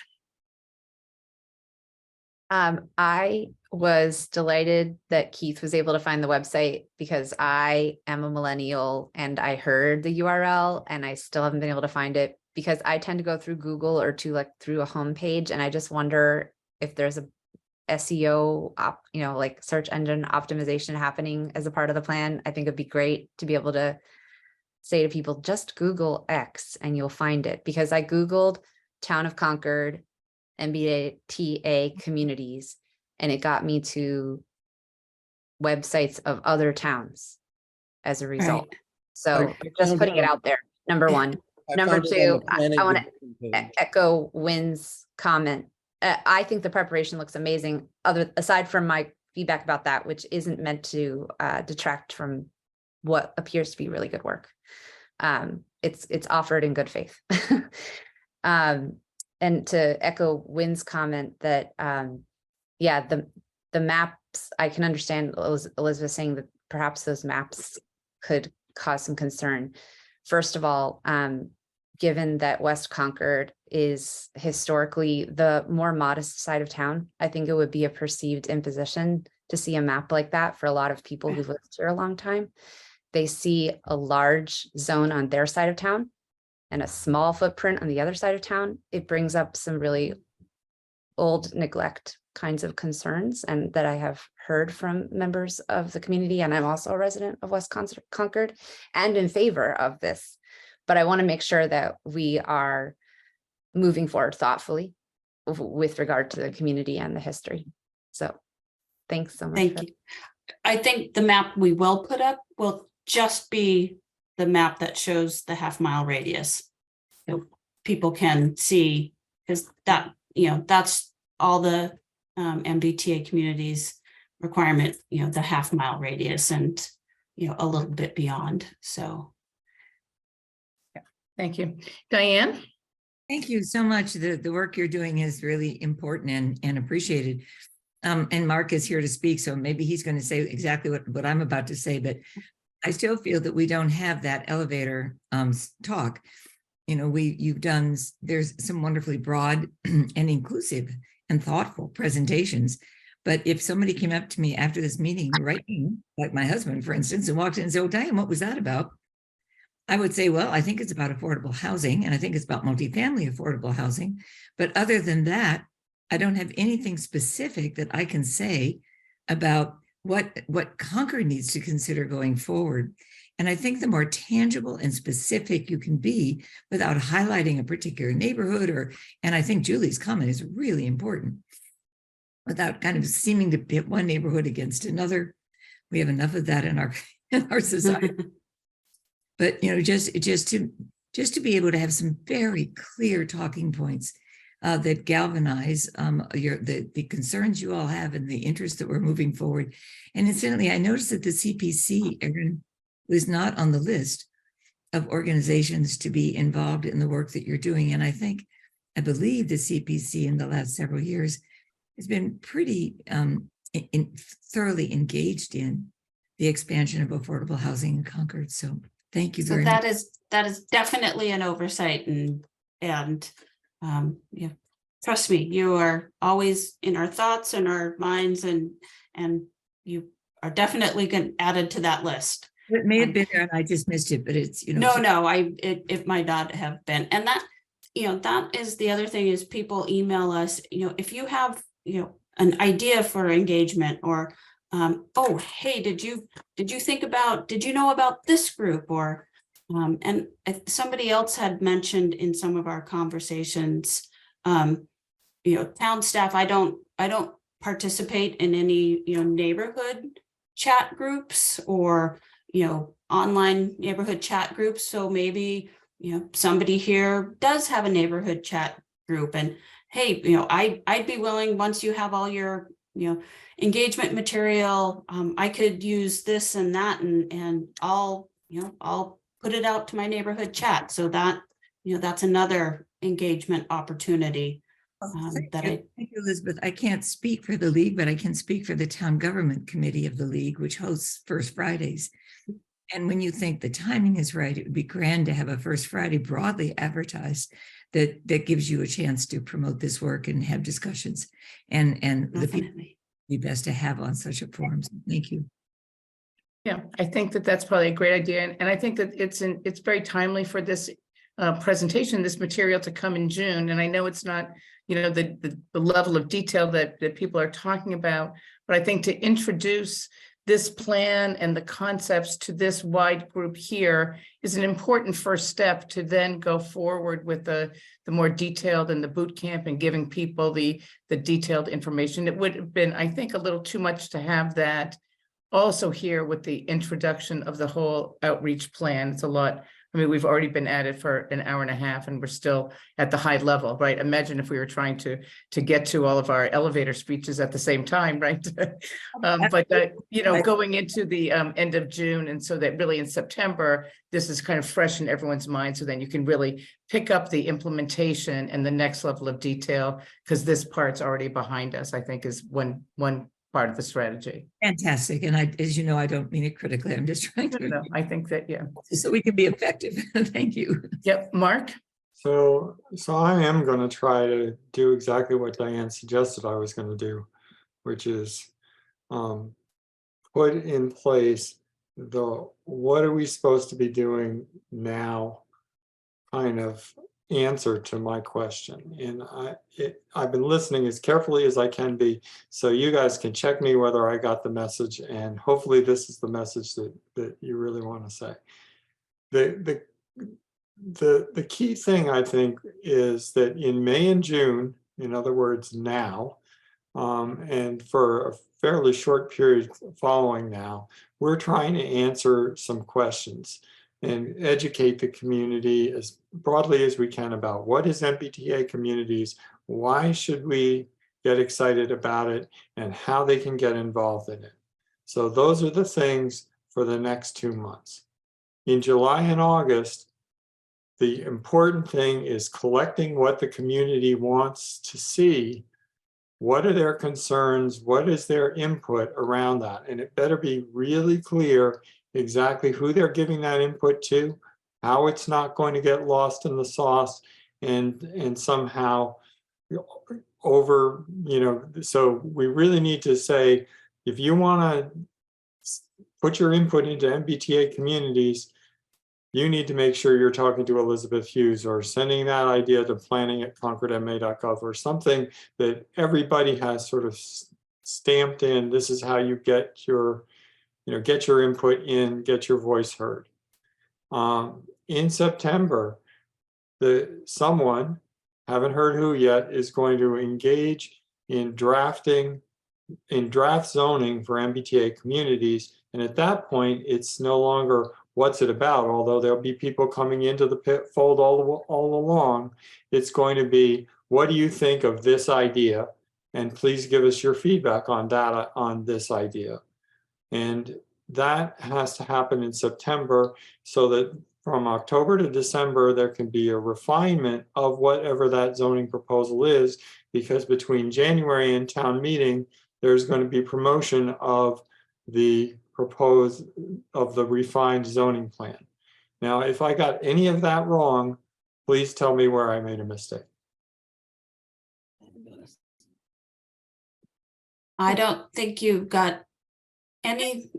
I was delighted that Keith was able to find the website because I am a millennial and I heard the URL and I still haven't been able to find it because I tend to go through Google or through a homepage, and I just wonder if there's a SEO, like search engine optimization happening as a part of the plan. I think it'd be great to be able to say to people, just Google X and you'll find it, because I Googled Town of Concord MBTA communities and it got me to websites of other towns as a result. So just putting it out there, number one. Number two, I want to echo Wynn's comment. I think the preparation looks amazing, aside from my feedback about that, which isn't meant to detract from what appears to be really good work. It's offered in good faith. And to echo Wynn's comment that, the maps, I can understand Elizabeth saying that perhaps those maps could cause some concern. First of all, given that West Concord is historically the more modest side of town, I think it would be a perceived imposition to see a map like that for a lot of people who've lived here a long time. They see a large zone on their side of town and a small footprint on the other side of town. It brings up some really old neglect kinds of concerns, and that I have heard from members of the community. And I'm also a resident of West Concord and in favor of this. But I want to make sure that we are moving forward thoughtfully with regard to the community and the history. So thanks so much. Thank you. I think the map we will put up will just be the map that shows the half-mile radius. So people can see, because that, that's all the MBTA communities requirement, the half-mile radius and, a little bit beyond. So Thank you. Diane? Thank you so much. The work you're doing is really important and appreciated. And Mark is here to speak, so maybe he's going to say exactly what I'm about to say, but I still feel that we don't have that elevator talk. You know, there's some wonderfully broad and inclusive and thoughtful presentations. But if somebody came up to me after this meeting, right, like my husband, for instance, and walked in and said, "Oh, Diane, what was that about?" I would say, well, I think it's about affordable housing, and I think it's about multifamily affordable housing. But other than that, I don't have anything specific that I can say about what Concord needs to consider going forward. And I think the more tangible and specific you can be without highlighting a particular neighborhood, and I think Julie's comment is really important, without kind of seeming to pit one neighborhood against another. We have enough of that in our society. But you know, just to be able to have some very clear talking points that galvanize the concerns you all have and the interest that we're moving forward. And incidentally, I noticed that the CPC, Erin, was not on the list of organizations to be involved in the work that you're doing. And I believe the CPC in the last several years has been pretty thoroughly engaged in the expansion of affordable housing in Concord. So thank you So very much. that is definitely an oversight, and yeah, trust me, you are always in our thoughts and our minds, and you are definitely added to that list. It may have been there and I just missed it, but it's, you know. No, it might not have been. And that, that is the other thing, is people email us, if you have, an idea for engagement, or, oh, hey, did you know about this group? Or, and somebody else had mentioned in some of our conversations, town staff, I don't participate in any, neighborhood chat groups or, online neighborhood chat groups. So maybe, somebody here does have a neighborhood chat group, and hey, I'd be willing, once you have all your, engagement material, I could use this and that, and I'll put it out to my neighborhood chat. So that, that's another engagement opportunity. Thank you, Elizabeth. I can't speak for the league, but I can speak for the town government committee of the league, which hosts First Fridays. And when you think the timing is right, it would be grand to have a First Friday broadly advertised that gives you a chance to promote this work and have discussions. And the people be best to have on such a forum. So thank you. Yeah, I think that's probably a great idea. And I think that it's very timely for this presentation, this material to come in June. And I know it's not, the level of detail that people are talking about, but I think to introduce this plan and the concepts to this wide group here is an important first step to then go forward with the more detailed and the boot camp and giving people the detailed information. It would have been, I think, a little too much to have that also here with the introduction of the whole outreach plan. It's a lot. I mean, we've already been at it for an hour and a half and we're still at the high level, right? Imagine if we were trying to get to all of our elevator speeches at the same time, right? But going into the end of June, and so that really in September, this is kind of fresh in everyone's mind. So then you can really pick up the implementation and the next level of detail, because this part's already behind us, I think, is one part of the strategy. Fantastic. And as you know, I don't mean it critically. I'm just trying to. No, I think that, yeah. So we can be effective. Thank you. Yep. Mark? So I am going to try to do exactly what Diane suggested I was going to do, which is put in place what are we supposed to be doing now kind of answer to my question. And I've been listening as carefully as I can be, so you guys can check me whether I got the message, and hopefully this is the message that you really want to say. The key thing, I think, is that in May and June, in other words, now, and for a fairly short period following now, we're trying to answer some questions and educate the community as broadly as we can about what is MBTA communities, why should we get excited about it, and how they can get involved in it. So those are the things for the next 2 months. In July and August, the important thing is collecting what the community wants to see. What are their concerns? What is their input around that? And it better be really clear exactly who they're giving that input to, how it's not going to get lost in the sauce and somehow over, so we really need to say, if you want to put your input into MBTA communities, you need to make sure you're talking to Elizabeth Hughes or sending that idea to planning@concordma.gov or something that everybody has sort of stamped in. This is how you get your, get your input in, get your voice heard. In September, someone, haven't heard who yet, is going to engage in draft zoning for MBTA communities. And at that point, it's no longer what's it about, although there'll be people coming into the fold all along. It's going to be, what do you think of this idea? And please give us your feedback on data on this idea. And that has to happen in September so that from October to December, there can be a refinement of whatever that zoning proposal is, because between January and town meeting, there's going to be promotion of the refined zoning plan. Now, if I got any of that wrong, please tell me where I made a mistake. I don't think you've got any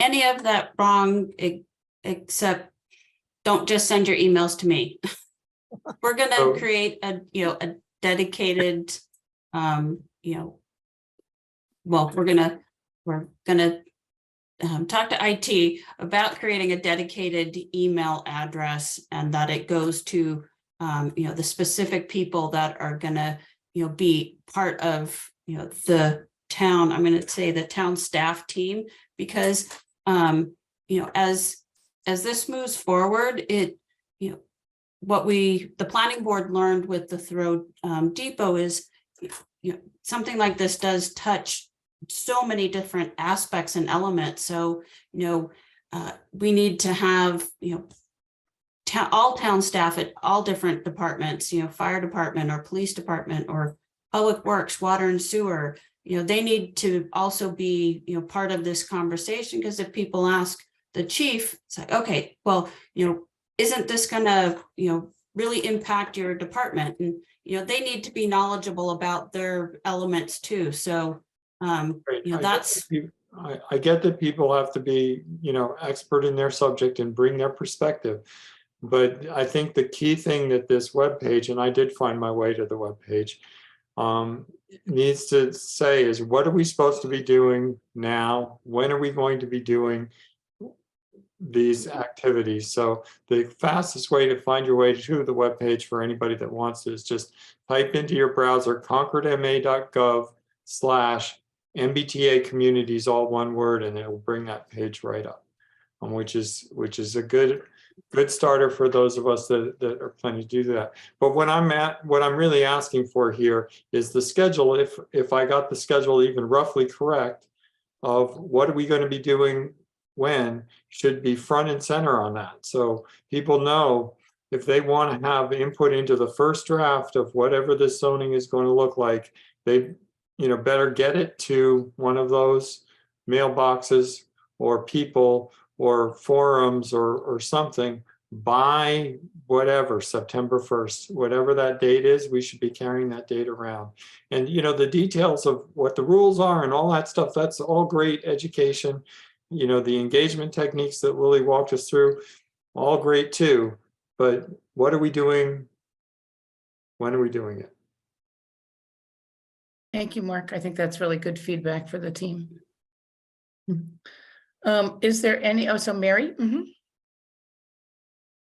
of that wrong, except don't just send your emails to me. We're gonna create a dedicated, well, we're gonna talk to IT about creating a dedicated email address, and that it goes to the specific people that are gonna be part of the town. I'm going to say the town staff team, because as this moves forward, what the planning board learned with the Thoreau Depot is something like this does touch so many different aspects and elements. So we need to have all town staff at all different departments, fire department or police department or public works, water and sewer. They need to also be, part of this conversation, because if people ask the chief, it's like, okay, well, isn't this gonna, really impact your department? And, they need to be knowledgeable about their elements too. So, that's. I get that people have to be, expert in their subject and bring their perspective. But I think the key thing that this webpage, and I did find my way to the webpage, needs to say is, what are we supposed to be doing now? When are we going to be doing these activities? So the fastest way to find your way to the webpage for anybody that wants to is just type into your browser concordma.gov/MBTA communities, all one word, and it will bring that page right up, which is a good starter for those of us that are planning to do that. But what I'm really asking for here is the schedule. If I got the schedule even roughly correct of what are we going to be doing when, should be front and center on that. So people know if they want to have input into the first draft of whatever this zoning is going to look like, they better get it to one of those mailboxes or people or forums or something by whatever, September 1st, whatever that date is, we should be carrying that date around. And the details of what the rules are and all that stuff, that's all great education. The engagement techniques that Lily walked us through, all great too. But what are we doing? When are we doing it? Thank you, Mark. I think that's really good feedback for the team. Is there any, so Mary?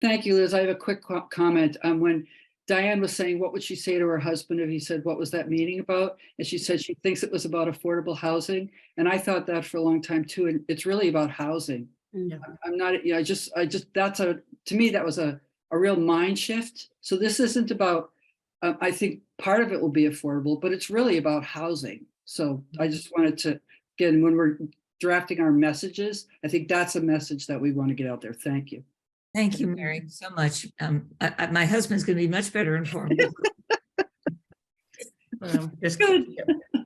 Thank you, Liz. I have a quick comment. When Diane was saying, what would she say to her husband if he said, what was that meeting about? And she said she thinks it was about affordable housing. And I thought that for a long time too. And it's really about housing. Yeah. I'm not, to me, that was a real mind shift. So this isn't about, I think part of it will be affordable, but it's really about housing. So I just wanted to, again, when we're drafting our messages, I think that's a message that we want to get out there. Thank you. Thank you, Mary, so much. My husband's going to be much better informed. Just Good.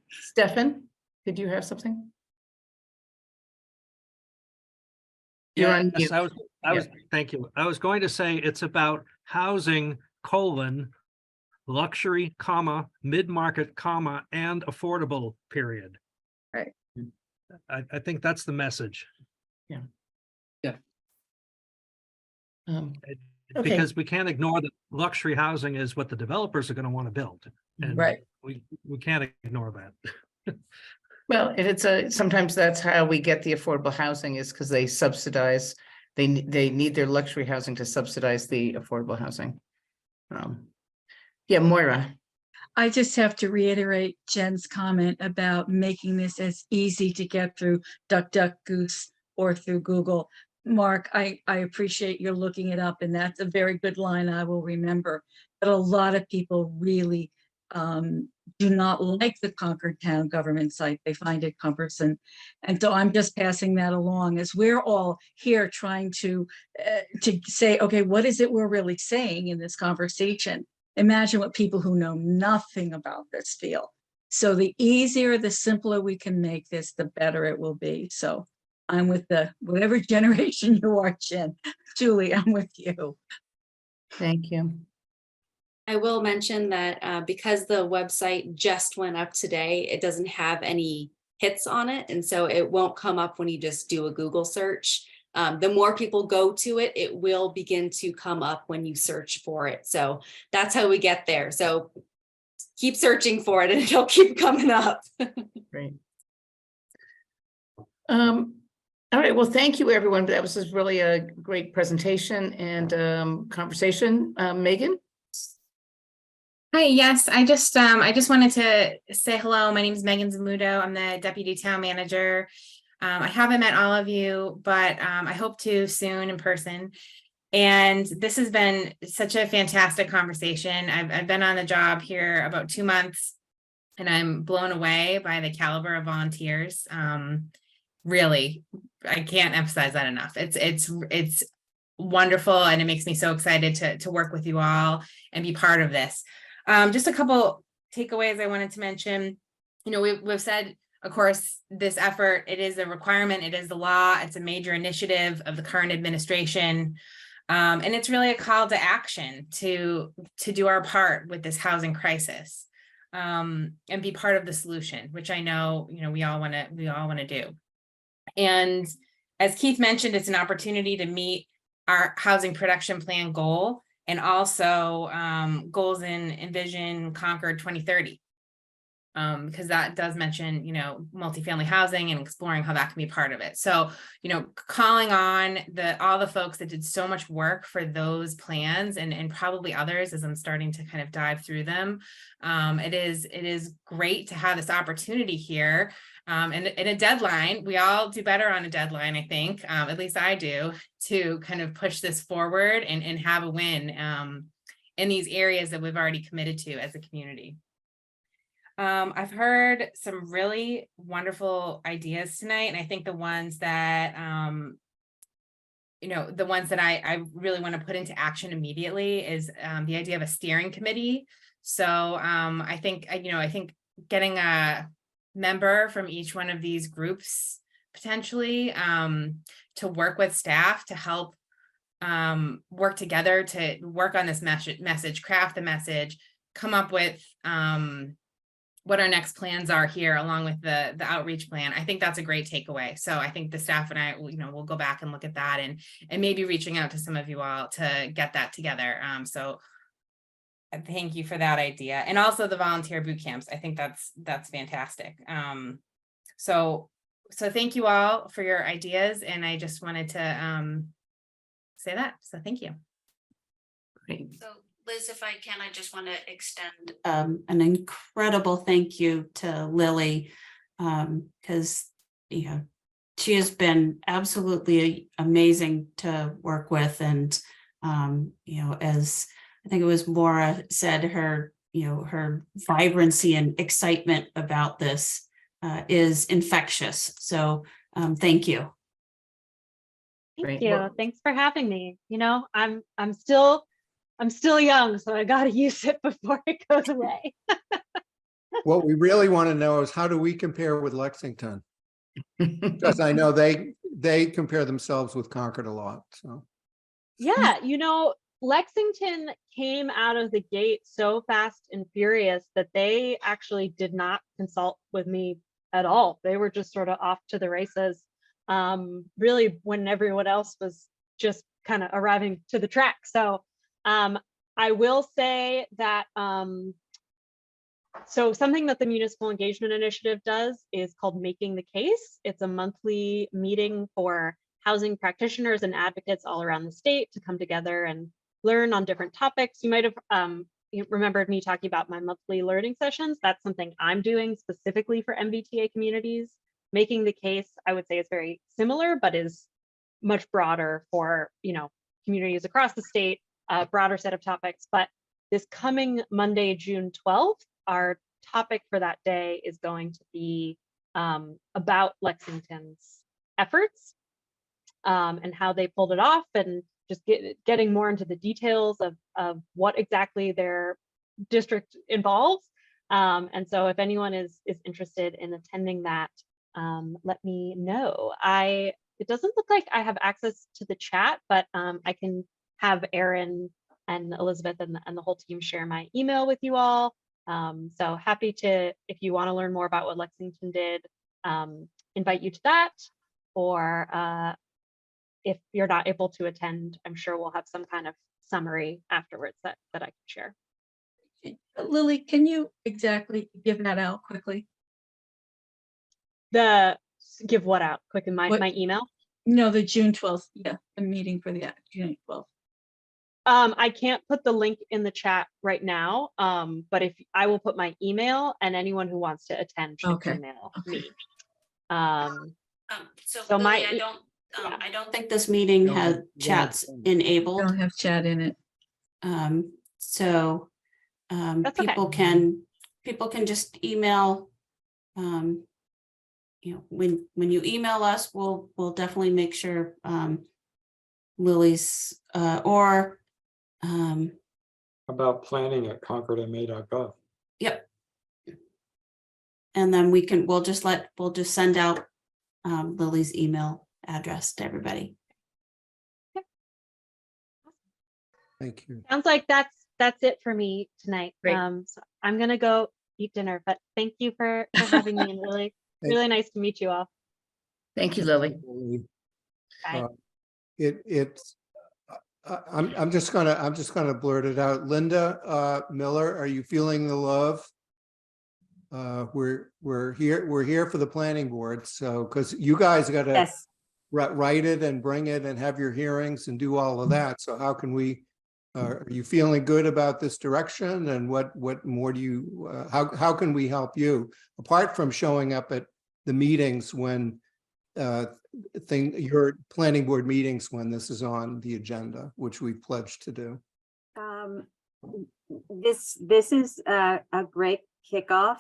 Stefan, did you have something? You're on Yes, mute. thank you. I was going to say it's about housing, luxury, mid-market, and affordable, period. Right. I think that's the message. Yeah. Yeah. Okay. Because we can't ignore that luxury housing is what the developers are going to want to build. And Right. we can't ignore that. Well, if it's sometimes that's how we get the affordable housing is because they subsidize, they need their luxury housing to subsidize the affordable housing. Yeah, Moira. I just have to reiterate Jen's comment about making this as easy to get through DuckDuckGoose or through Google. Mark, I appreciate your looking it up, and that's a very good line I will remember. But a lot of people really do not like the Concord Town Government site. They find it cumbersome. And so I'm just passing that along as we're all here trying to say, okay, what is it we're really saying in this conversation? Imagine what people who know nothing about this feel. So the easier, the simpler we can make this, the better it will be. So I'm with whatever generation you are, Jen. Julie, I'm with you. Thank you. I will mention that because the website just went up today, it doesn't have any hits on it. And so it won't come up when you just do a Google search. The more people go to it, it will begin to come up when you search for it. So that's how we get there. So keep searching for it and it'll keep coming up. Great. All right, well, thank you, everyone. That was just really a great presentation and conversation. Megan? Hi, yes, I just wanted to say hello. My name is Megan Zamudo. I'm the Deputy Town Manager. I haven't met all of you, but I hope to soon in person. And this has been such a fantastic conversation. I've been on the job here about 2 months, and I'm blown away by the caliber of volunteers. Really, I can't emphasize that enough. It's wonderful, and it makes me so excited to work with you all and be part of this. Just a couple takeaways I wanted to mention. You know, we've said, of course, this effort, it is a requirement, it is the law, it's a major initiative of the current administration. And it's really a call to action to do our part with this housing crisis, and be part of the solution, which I know, you know, we all want to do. And as Keith mentioned, it's an opportunity to meet our housing production plan goal and also goals in Envision Concord 2030. Because that does mention, you know, multifamily housing and exploring how that can be part of it. So, you know, calling on all the folks that did so much work for those plans and probably others as I'm starting to kind of dive through them. It is great to have this opportunity here. And a deadline, we all do better on a deadline, I think, at least I do, to kind of push this forward and have a win in these areas that we've already committed to as a community. I've heard some really wonderful ideas tonight, and I think the ones that, you know, the ones that I really want to put into action immediately is the idea of a steering committee. So I think getting a member from each one of these groups potentially to work with staff to help work together to work on this message, craft the message, come up with what our next plans are here along with the outreach plan. I think that's a great takeaway. So I think the staff and I, you know, we'll go back and look at that and maybe reaching out to some of you all to get that together. So thank you for that idea. And also the volunteer boot camps. I think that's fantastic. So thank you all for your ideas. And I just wanted to say that. So thank you. Great. So Liz, if I can, I just want to extend an incredible thank you to Lily, because you know she has been absolutely amazing to work with, and you know, as I think it was Maura said, her vibrancy and excitement about this is infectious. So thank you. Thank Right. you. Well- Thanks for having me. You know, I'm still young, so I got to use it before it goes away. What we really want to know is how do we compare with Lexington? Because I know they compare themselves with Concord a lot, so. Yeah, you know, Lexington came out of the gate so fast and furious that they actually did not consult with me at all. They were just sort of off to the races, really when everyone else was just kind of arriving to the track. So I will say that so something that the Municipal Engagement Initiative does is called Making the Case. It's a monthly meeting for housing practitioners and advocates all around the state to come together and learn on different topics. You might have remembered me talking about my monthly learning sessions. That's something I'm doing specifically for MBTA communities. Making the Case, I would say, is very similar, but is much broader for, you know, communities across the state, a broader set of topics. But this coming Monday, June 12th, our topic for that day is going to be about Lexington's efforts and how they pulled it off, and just getting more into the details of what exactly their district involves. And so if anyone is interested in attending that, let me know. It doesn't look like I have access to the chat, but I can have Erin and Elizabeth and the whole team share my email with you all. So happy to, if you want to learn more about what Lexington did, invite you to that, or if you're not able to attend, I'm sure we'll have some kind of summary afterwards that I can share. Lily, can you exactly give that out quickly? Give what out quick in my email? No, the June 12th, yeah, the meeting for the June 12th. I can't put the link in the chat right now, but if I will put my email, and anyone who wants to attend should email me. So my Lily, I don't think this meeting has chats enabled. Don't have chat in it. So people can just email. You know, when you email us, we'll definitely make sure Lily's or about planning at concordma.gov. Yep. And then we'll just send out Lily's email address to everybody. Thank you. Sounds like that's it for me tonight. Great. So I'm gonna go eat dinner, but thank you for having me, and really nice to meet you all. Thank you, Lily. Bye. I'm just gonna blurt it out. Linda Miller, are you feeling the love? We're here for the planning board, so because you guys got to write it and bring it and have your hearings and do all of that. So how can we? Are you feeling good about this direction? And what more do you? How can we help you apart from showing up at the meetings when your planning board meetings when this is on the agenda, which we pledged to do? This is a great kickoff.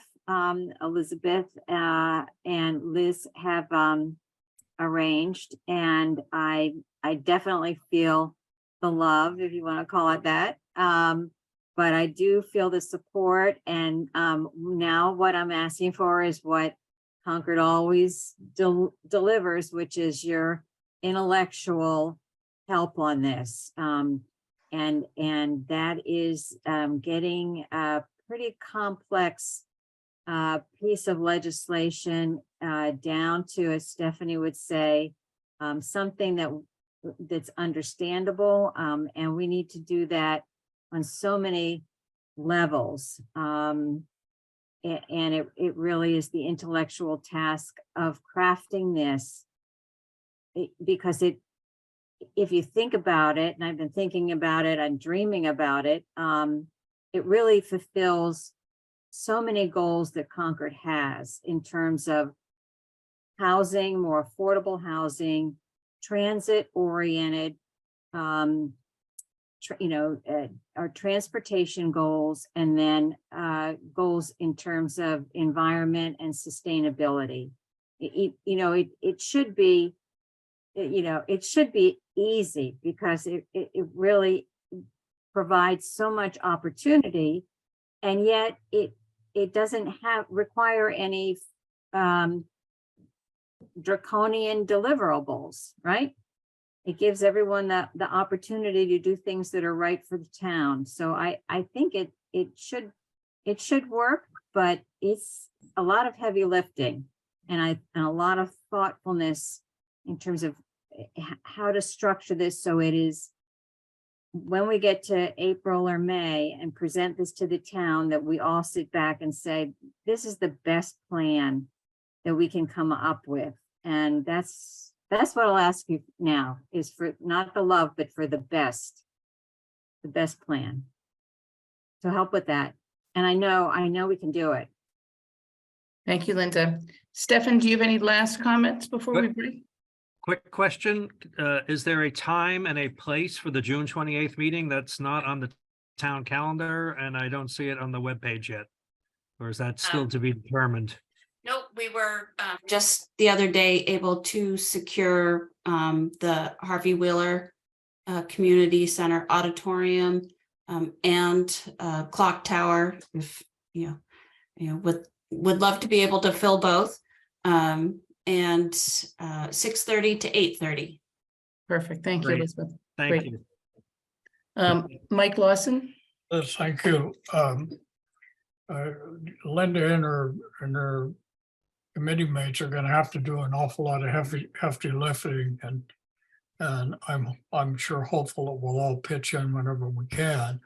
Elizabeth and Liz have arranged, and I definitely feel the love, if you want to call it that. But I do feel the support, and now what I'm asking for is what Concord always delivers, which is your intellectual help on this. And that is getting a pretty complex piece of legislation down to, as Stephanie would say, something that's understandable. And we need to do that on so many levels. And it really is the intellectual task of crafting this, because if you think about it, and I've been thinking about it, I'm dreaming about it, it really fulfills so many goals that Concord has in terms of housing, more affordable housing, transit-oriented, our transportation goals, and then goals in terms of environment and sustainability. It should be it should be easy because it really provides so much opportunity. And yet it doesn't require any draconian deliverables, right? It gives everyone the opportunity to do things that are right for the town. So I think it should work, but it's a lot of heavy lifting and a lot of thoughtfulness in terms of how to structure this so it is, when we get to April or May and present this to the town, that we all sit back and say, this is the best plan that we can come up with. And that's what I'll ask you now, is for not the love, but for the best plan. So help with that. And I know we can do it. Thank you, Linda. Stefan, do you have any last comments before we break? Quick question, is there a time and a place for the June 28th meeting that's not on the town calendar and I don't see it on the webpage yet? Or is that still to be determined? Nope, we were just the other day able to secure the Harvey Wheeler Community Center Auditorium and Clock Tower. If would love to be able to fill both. And 6:30 to 8:30. Perfect. Thank you, Great. Elizabeth. Thank Great. you. Mike Lawson. Yes, thank you. Linda and her committee mates are going to have to do an awful lot of hefty lifting, and I'm sure hopeful that we'll all pitch in whenever we can.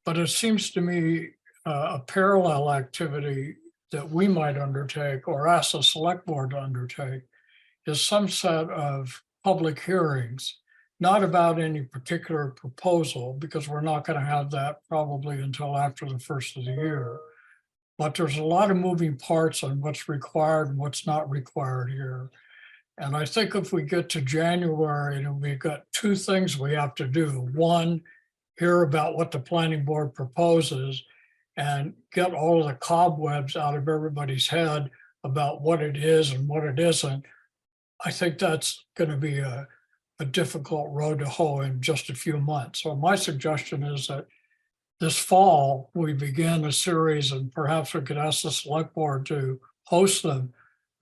But it seems to me a parallel activity that we might undertake or ask the select board to undertake is some set of public hearings, not about any particular proposal, because we're not going to have that probably until after the first of the year. But there's a lot of moving parts on what's required and what's not required here. And I think if we get to January and we've got two things we have to do. One, hear about what the planning board proposes and get all of the cobwebs out of everybody's head about what it is and what it isn't. I think that's going to be a difficult road to hoe in just a few months. So my suggestion is that this fall, we begin a series, and perhaps we could ask the select board to host them,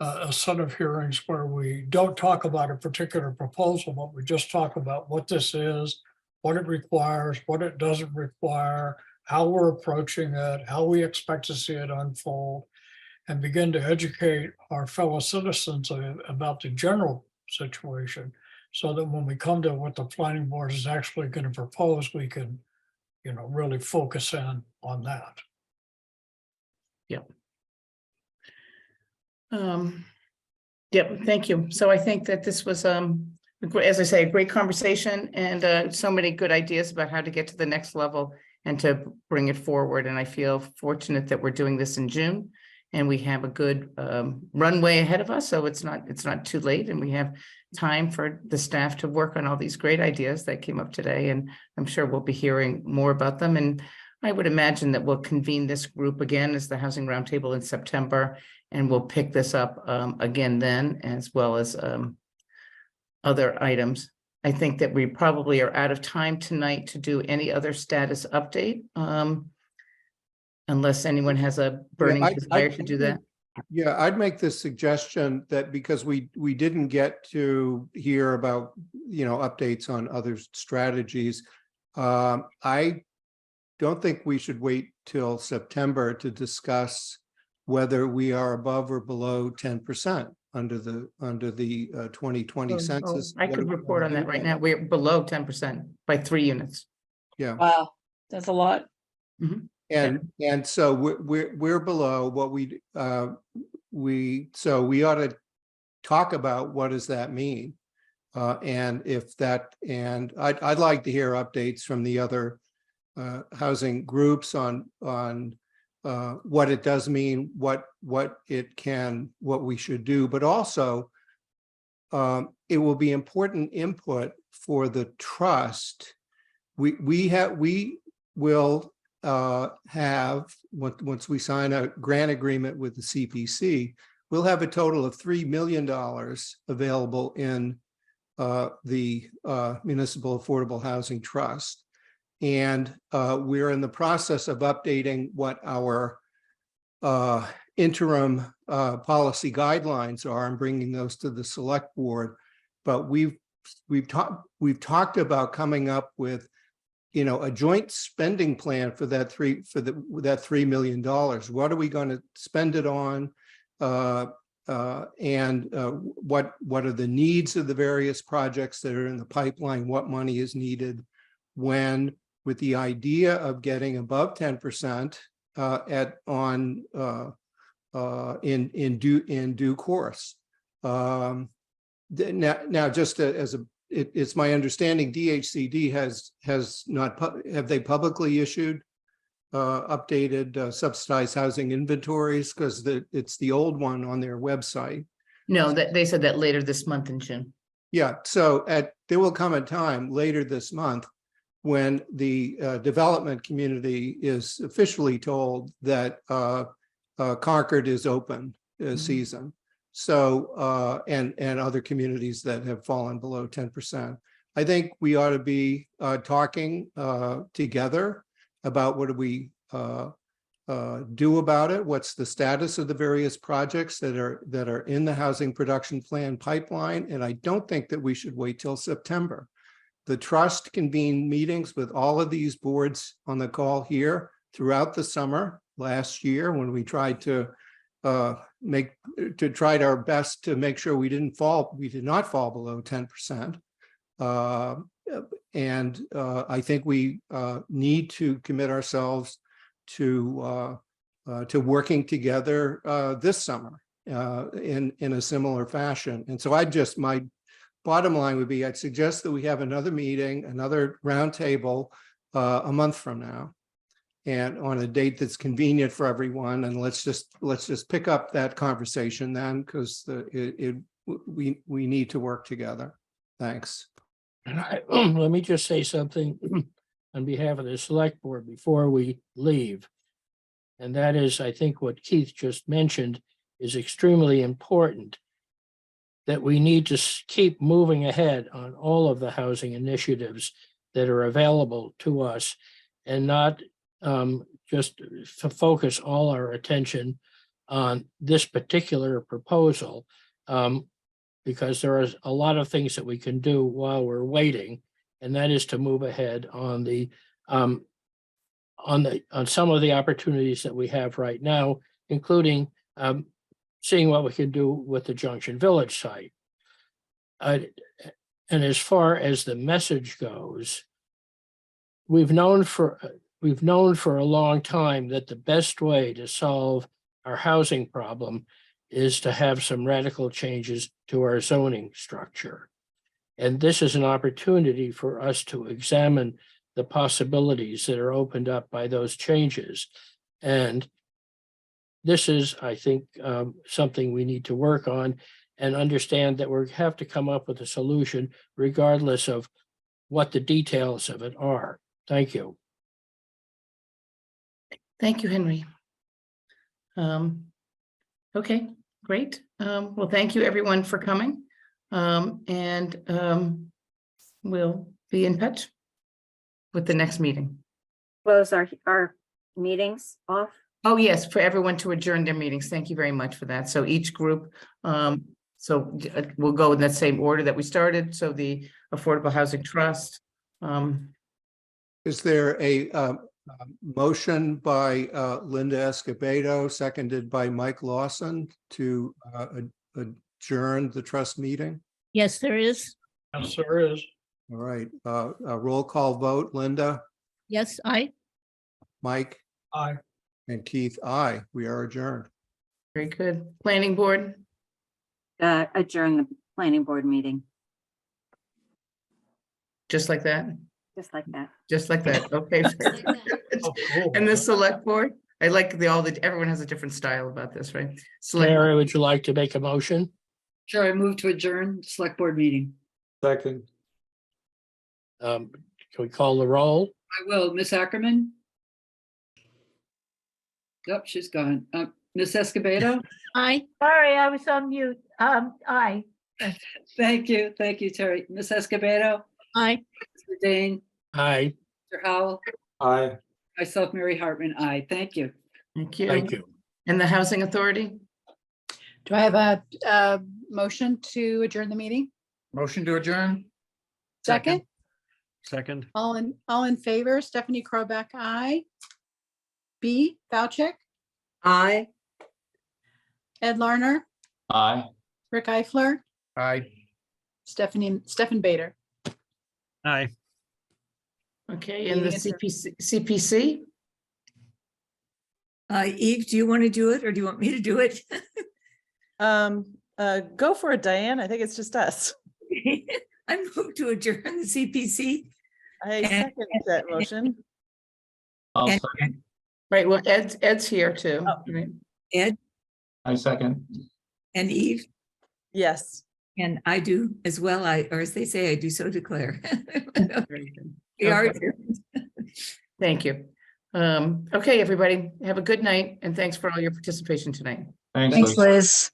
a set of hearings where we don't talk about a particular proposal, but we just talk about what this is, what it requires, what it doesn't require, how we're approaching it, how we expect to see it unfold, and begin to educate our fellow citizens about the general situation, so that when we come to what the planning board is actually going to propose, we can, really focus in on that. Yep. Yep, thank you. So I think that this was, as I say, a great conversation and so many good ideas about how to get to the next level and to bring it forward. And I feel fortunate that we're doing this in June and we have a good runway ahead of us. So it's not too late, and we have time for the staff to work on all these great ideas that came up today. And I'm sure we'll be hearing more about them. And I would imagine that we'll convene this group again as the Housing Roundtable in September, and we'll pick this up again then, as well as other items. I think that we probably are out of time tonight to do any other status update, unless anyone has a burning desire to do that. Yeah, I'd make this suggestion that because we didn't get to hear about, updates on other strategies, I don't think we should wait till September to discuss whether we are above or below 10% under the 2020 census. I could report on that right now. We're below 10% by 3 units. Yeah. Wow, that's a lot. Mhm. And so we're below what we ought to talk about what does that mean, and I'd like to hear updates from the other housing groups on what it does mean, what we should do, but also it will be important input for the trust. We will have, once we sign a grant agreement with the CPC, we'll have a total of $3 million available in the Municipal Affordable Housing Trust. And we're in the process of updating what our interim policy guidelines are and bringing those to the select board. But we've talked about coming up with, you know, a joint spending plan for that $3 million. What are we going to spend it on? And what are the needs of the various projects that are in the pipeline? What money is needed when, with the idea of getting above 10% in due course. Now, just it's my understanding DHCD has not, have they publicly issued updated subsidized housing inventories? Because it's the old one on their website. No, that they said that later this month in June. Yeah, so there will come a time later this month when the development community is officially told that Concord is open season. So, and other communities that have fallen below 10%. I think we ought to be talking together about what do we do about it? What's the status of the various projects that are in the housing production plan pipeline? And I don't think that we should wait till September. The trust convened meetings with all of these boards on the call here throughout the summer last year when we tried to tried our best to make sure we did not fall below 10%. And I think we need to commit ourselves to working together this summer in a similar fashion. And so my bottom line would be, I'd suggest that we have another meeting, another roundtable a month from now, and on a date that's convenient for everyone. And let's just pick up that conversation then, because we need to work together. Thanks. And let me just say something on behalf of the select board before we leave. And that is, I think what Keith just mentioned is extremely important, that we need to keep moving ahead on all of the housing initiatives that are available to us, and not just to focus all our attention on this particular proposal, because there is a lot of things that we can do while we're waiting, and that is to move ahead on some of the opportunities that we have right now, including seeing what we can do with the Junction Village site. And as far as the message goes, we've known for a long time that the best way to solve our housing problem is to have some radical changes to our zoning structure. And this is an opportunity for us to examine the possibilities that are opened up by those changes. And this is, I think, something we need to work on and understand that we have to come up with a solution regardless of what the details of it are. Thank you. Thank you, Henry. Okay, great. Well, thank you everyone for coming. And we'll be in touch with the next meeting. Close our meetings off. Oh, yes, for everyone to adjourn their meetings. Thank you very much for that. So each group, we'll go in that same order that we started. So the Affordable Housing Trust. Is there a motion by Linda Escobedo, seconded by Mike Lawson, to adjourn the trust meeting? Yes, there is. Yes, there is. All right, a roll call vote. Linda? Yes, I. Mike? Aye. And Keith, aye. We are adjourned. Very good. Planning Board. Adjourn the planning board meeting. Just like that? Just like that. Just like that. Okay. Oh, cool. And the Select Board? I like everyone has a different style about this, right? Mary, would you like to make a motion? Sure, I move to adjourn select board meeting. Second. Can we call the roll? I will. Miss Ackerman? Yep, she's gone. Miss Escobedo? Aye. Sorry, I was on mute. Aye. Thank you, Terry. Ms. Escobedo, Aye. Mr. Dane, Aye, Mr. Howell, Aye. myself, Mary Hartman, aye. Thank you. Thank you. thank you. And the Housing Authority? Do I have a motion to adjourn the meeting? Motion to adjourn? Second, Second, all in favor, Stephanie Krobeck, aye. B, Vouchek, Aye. Ed Larner, Aye. Rick Eifler, Aye. Stefan Bader. aye. Okay, and the Meeting CPC? Eve, do you want to do it or do you want me to do it? Go for it, Diane. I think it's just us. I move to adjourn the CPC. I second that motion. I'll And- second. Right, well, Ed's here too. Oh. right? Ed I second. and Eve, Yes. and I do as well. Or as they say, I do so declare. Very good. We are Okay. adjourned. Thank you. Okay, everybody, have a good night and thanks for all your participation tonight. Thanks, Thanks, Liz. Liz.